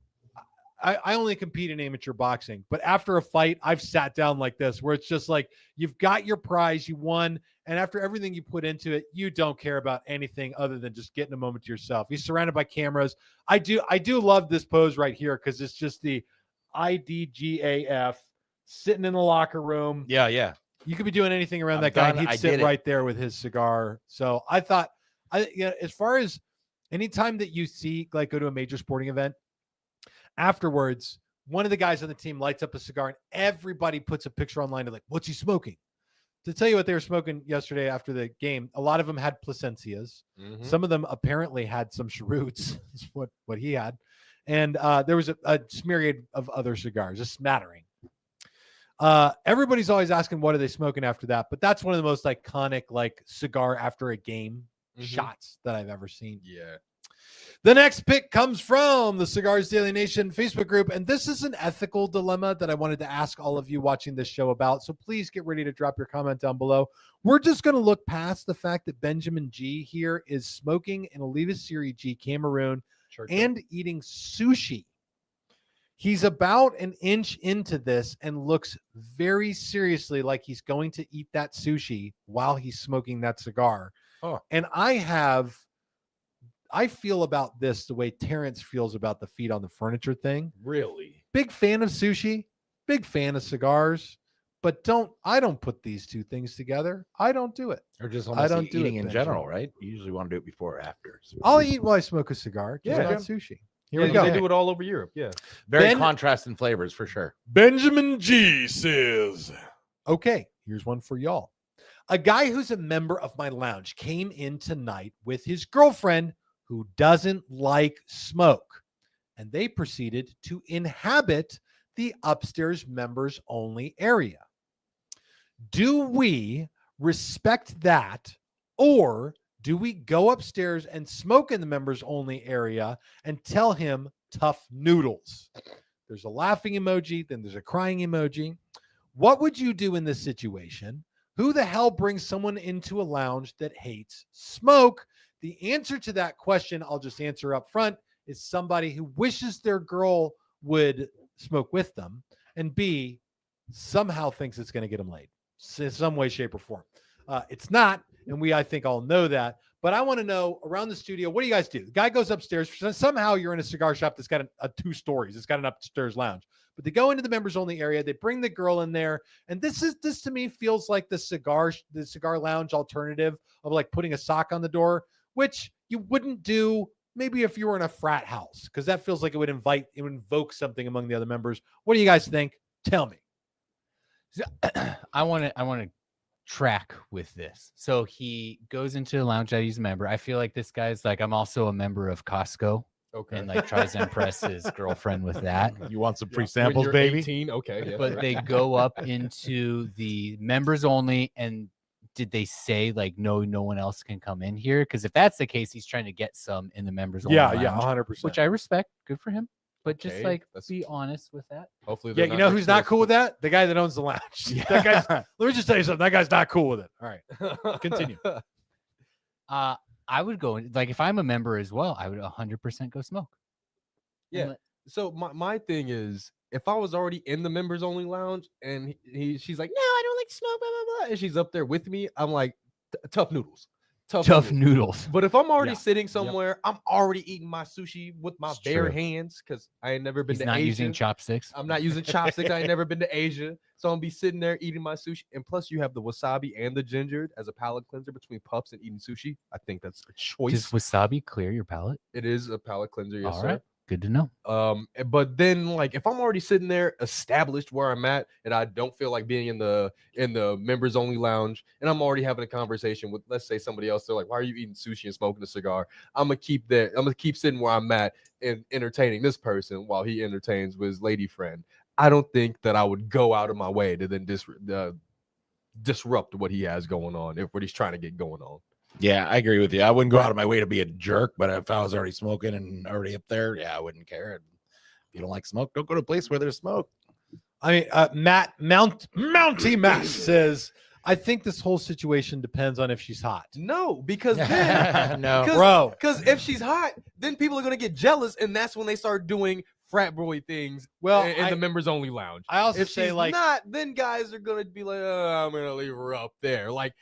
Speaker 2: I only compete in amateur boxing, but after a fight, I've sat down like this, where it's just like, you've got your prize, you won, and after everything you put into it, you don't care about anything other than just getting a moment to yourself. He's surrounded by cameras. I do love this pose right here because it's just the IDGAF sitting in the locker room.
Speaker 5: Yeah, yeah.
Speaker 2: You could be doing anything around
Speaker 5: I'm
Speaker 2: that guy, and
Speaker 5: done.
Speaker 2: he'd
Speaker 5: I
Speaker 2: sit
Speaker 5: did it.
Speaker 2: right there with his cigar. So I thought, as far as anytime that you see, like, go to a major sporting event, afterwards, one of the guys on the team lights up a cigar and everybody puts a picture online of like, what's he smoking? To tell you what they were smoking yesterday after the game, a lot of them had Plasencias.
Speaker 4: Mhm.
Speaker 2: Some of them apparently had some cheroots, is what he had. And there was a myriad of other cigars, a smattering. Everybody's always asking, what are they smoking after that? But that's one of the most iconic, like, cigar after a game shots that I've ever seen.
Speaker 4: Yeah.
Speaker 2: The next pick comes from the Cigars Daily Nation Facebook group, and this is an ethical dilemma that I wanted to ask all of you watching this show about, so please get ready to drop your comment down below. We're just going to look past the fact that Benjamin G here is smoking an Oliva Serie G Cameroon and eating sushi. He's about an inch into this and looks very seriously like he's going to eat that sushi while he's smoking that cigar. And I feel about this the way Terrence feels about the feet on the furniture thing.
Speaker 4: Really?
Speaker 2: Big fan of sushi, big fan of cigars, but I don't put these two things together. I don't do it.
Speaker 5: Or just
Speaker 2: I
Speaker 5: almost
Speaker 2: don't do
Speaker 5: eating
Speaker 2: it,
Speaker 5: in
Speaker 2: Benjamin.
Speaker 5: general, right? You usually want to do it before or after.
Speaker 2: I'll eat while I smoke a cigar, just
Speaker 4: Yeah.
Speaker 2: not sushi. Here
Speaker 4: Yeah,
Speaker 2: we go.
Speaker 4: They do it all over Europe. Yeah.
Speaker 5: Very
Speaker 2: Ben-
Speaker 5: contrast in flavors for sure.
Speaker 2: Benjamin G says, okay, here's one for y'all. A guy who's a member of my lounge came in tonight with his girlfriend who doesn't like smoke, and they proceeded to inhabit the upstairs members only area. Do we respect that, or do we go upstairs and smoke in the members only area and tell him tough noodles? There's a laughing emoji, then there's a crying emoji. What would you do in this situation? Who the hell brings someone into a lounge that hates smoke? The answer to that question, I'll just answer up front, is somebody who wishes their girl would smoke with them, and B, somehow thinks it's going to get them laid in some way, shape, or form. It's not, and I think all know that. But I want to know around the studio, what do you guys do? The guy goes upstairs. Somehow you're in a cigar shop that's got a 2 stories. It's got an upstairs lounge. But they go into the members only area. They bring the girl in there, and this to me feels like the cigar lounge alternative of like putting a sock on the door, which you wouldn't do maybe if you were in a frat house, because that feels like it would invoke something among the other members. What do you guys think? Tell me.
Speaker 3: I want to track with this. So he goes into the lounge that he's a member. I feel like this guy's like, I'm also a member of Costco,
Speaker 4: Okay.
Speaker 3: and like tries to impress his girlfriend with that.
Speaker 5: You want some free
Speaker 4: When
Speaker 5: samples,
Speaker 4: you're
Speaker 5: baby?
Speaker 4: 18, okay. Yeah,
Speaker 3: But
Speaker 4: right.
Speaker 3: they go up into the members only, and did they say like no one else can come in here? Because if that's the case, he's trying to get some in the members only lounge,
Speaker 2: 100%.
Speaker 3: which I respect. Good for him. But just
Speaker 4: Okay,
Speaker 3: like
Speaker 4: that's-
Speaker 3: be honest with that.
Speaker 4: Hopefully,
Speaker 2: Yeah,
Speaker 4: they're
Speaker 2: you know
Speaker 4: not
Speaker 2: who's not
Speaker 4: next to
Speaker 2: cool
Speaker 4: us.
Speaker 2: with that? The guy that owns the lounge. That guy's, let me just tell you something. That guy's not cool with it. All right. Continue.
Speaker 3: I would go like if I'm a member as well, I would 100% go smoke. And
Speaker 4: Yeah.
Speaker 3: let-
Speaker 4: So my thing is, if I was already in the members only lounge and she's like, no, I don't like to smoke, blah blah blah, and she's up there with me, I'm like, tough noodles,
Speaker 3: tough noodles.
Speaker 4: But if I'm already
Speaker 2: Yeah.
Speaker 4: sitting somewhere, I'm already eating my sushi with my
Speaker 3: It's
Speaker 4: bare
Speaker 3: true.
Speaker 4: hands because I ain't never been
Speaker 3: He's
Speaker 4: to
Speaker 3: not
Speaker 4: Asia.
Speaker 3: using chopsticks.
Speaker 4: I'm not using chopsticks. I ain't never been to Asia, so I'm gonna be sitting there eating my sushi. And plus, you have the wasabi and the ginger as a palate cleanser between puffs and eating sushi. I think that's a choice.
Speaker 3: Does wasabi clear your palate?
Speaker 4: It is a palate cleanser, yes,
Speaker 3: All
Speaker 4: sir.
Speaker 3: right. Good to know.
Speaker 4: But then like if I'm already sitting there established where I'm at and I don't feel like being in the members only lounge and I'm already having a conversation with, let's say, somebody else, they're like, why are you eating sushi and smoking a cigar? I'm gonna keep sitting where I'm at and entertaining this person while he entertains with his lady friend. I don't think that I would go out of my way to then disrupt what he has going on, what he's trying to get going on.
Speaker 5: Yeah, I agree with you. I wouldn't go out of my way to be a jerk, but if I was already smoking and already up there, yeah, I wouldn't care. If you don't like smoke, don't go to a place where there's smoke.
Speaker 2: I mean, Mounty Matt says, I think this whole situation depends on if she's hot.
Speaker 4: No, because then
Speaker 5: No.
Speaker 2: Bro,
Speaker 4: because if she's hot, then people are gonna get jealous, and that's when they start doing frat boy things.
Speaker 2: Well,
Speaker 4: in the members only lounge.
Speaker 2: I also
Speaker 4: If
Speaker 2: say
Speaker 4: she's
Speaker 2: like,
Speaker 4: not, then guys are gonna be like, oh, I'm gonna leave her up there. Like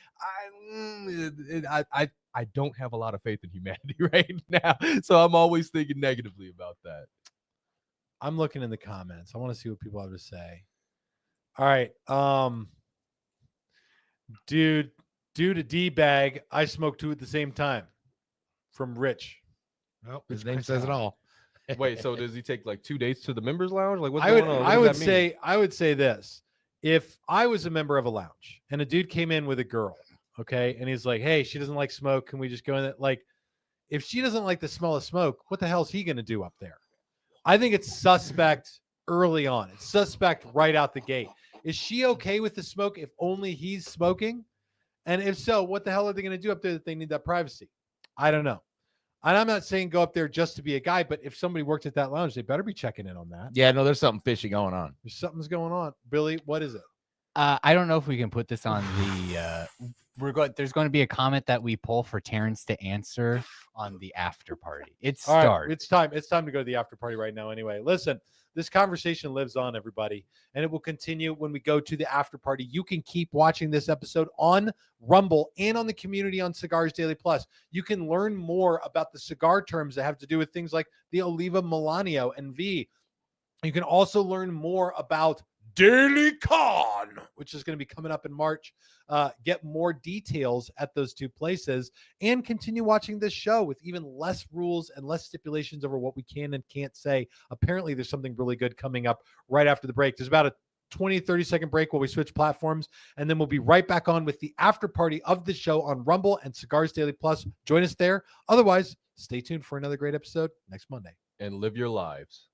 Speaker 4: I don't have a lot of faith in humanity right now, so I'm always thinking negatively about that.
Speaker 2: I'm looking in the comments. I want to see what people have to say. All right. Dude, due to D-bag, I smoked 2 at the same time. From Rich.
Speaker 5: Well, his
Speaker 2: It's
Speaker 5: name
Speaker 2: Chris
Speaker 5: says it
Speaker 2: Allen.
Speaker 5: all.
Speaker 4: Wait, so does he take like 2 dates to the members lounge? Like what's
Speaker 2: I would
Speaker 4: going on? What
Speaker 2: I
Speaker 4: does
Speaker 2: would
Speaker 4: that mean?
Speaker 2: say I would say this. If I was a member of a lounge and a dude came in with a girl, okay, and he's like, hey, she doesn't like smoke. Can we just go in there? Like, if she doesn't like the smell of smoke, what the hell is he gonna do up there? I think it's suspect early on. It's suspect right out the gate. Is she okay with the smoke if only he's smoking? And if so, what the hell are they going to do up there that they need that privacy? I don't know. And I'm not saying go up there just to be a guy, but if somebody worked at that lounge, they better be checking in on that.
Speaker 5: Yeah, no, there's something fishy going on.
Speaker 2: There's something's going on. Billy, what is it?
Speaker 3: I don't know if we can put this on the. There's going to be a comment that we pull for Terrence to answer on the after party. It's
Speaker 2: All right,
Speaker 3: start.
Speaker 2: it's time. It's time to go to the after party right now. Anyway, listen, this conversation lives on, everybody, and it will continue when we go to the after party. You can keep watching this episode on Rumble and on the community on Cigars Daily Plus. You can learn more about the cigar terms that have to do with things like the Oliva Milanio and V. You can also learn more about Daily Con, which is going to be coming up in March. Get more details at those two places and continue watching this show with even less rules and less stipulations over what we can and can't say. Apparently, there's something really good coming up right after the break. There's about a 20-30-second break while we switch platforms, and then we'll be right back on with the after party of the show on Rumble and Cigars Daily Plus. Join us there. Otherwise, stay tuned for another great episode next Monday.
Speaker 4: And live your lives.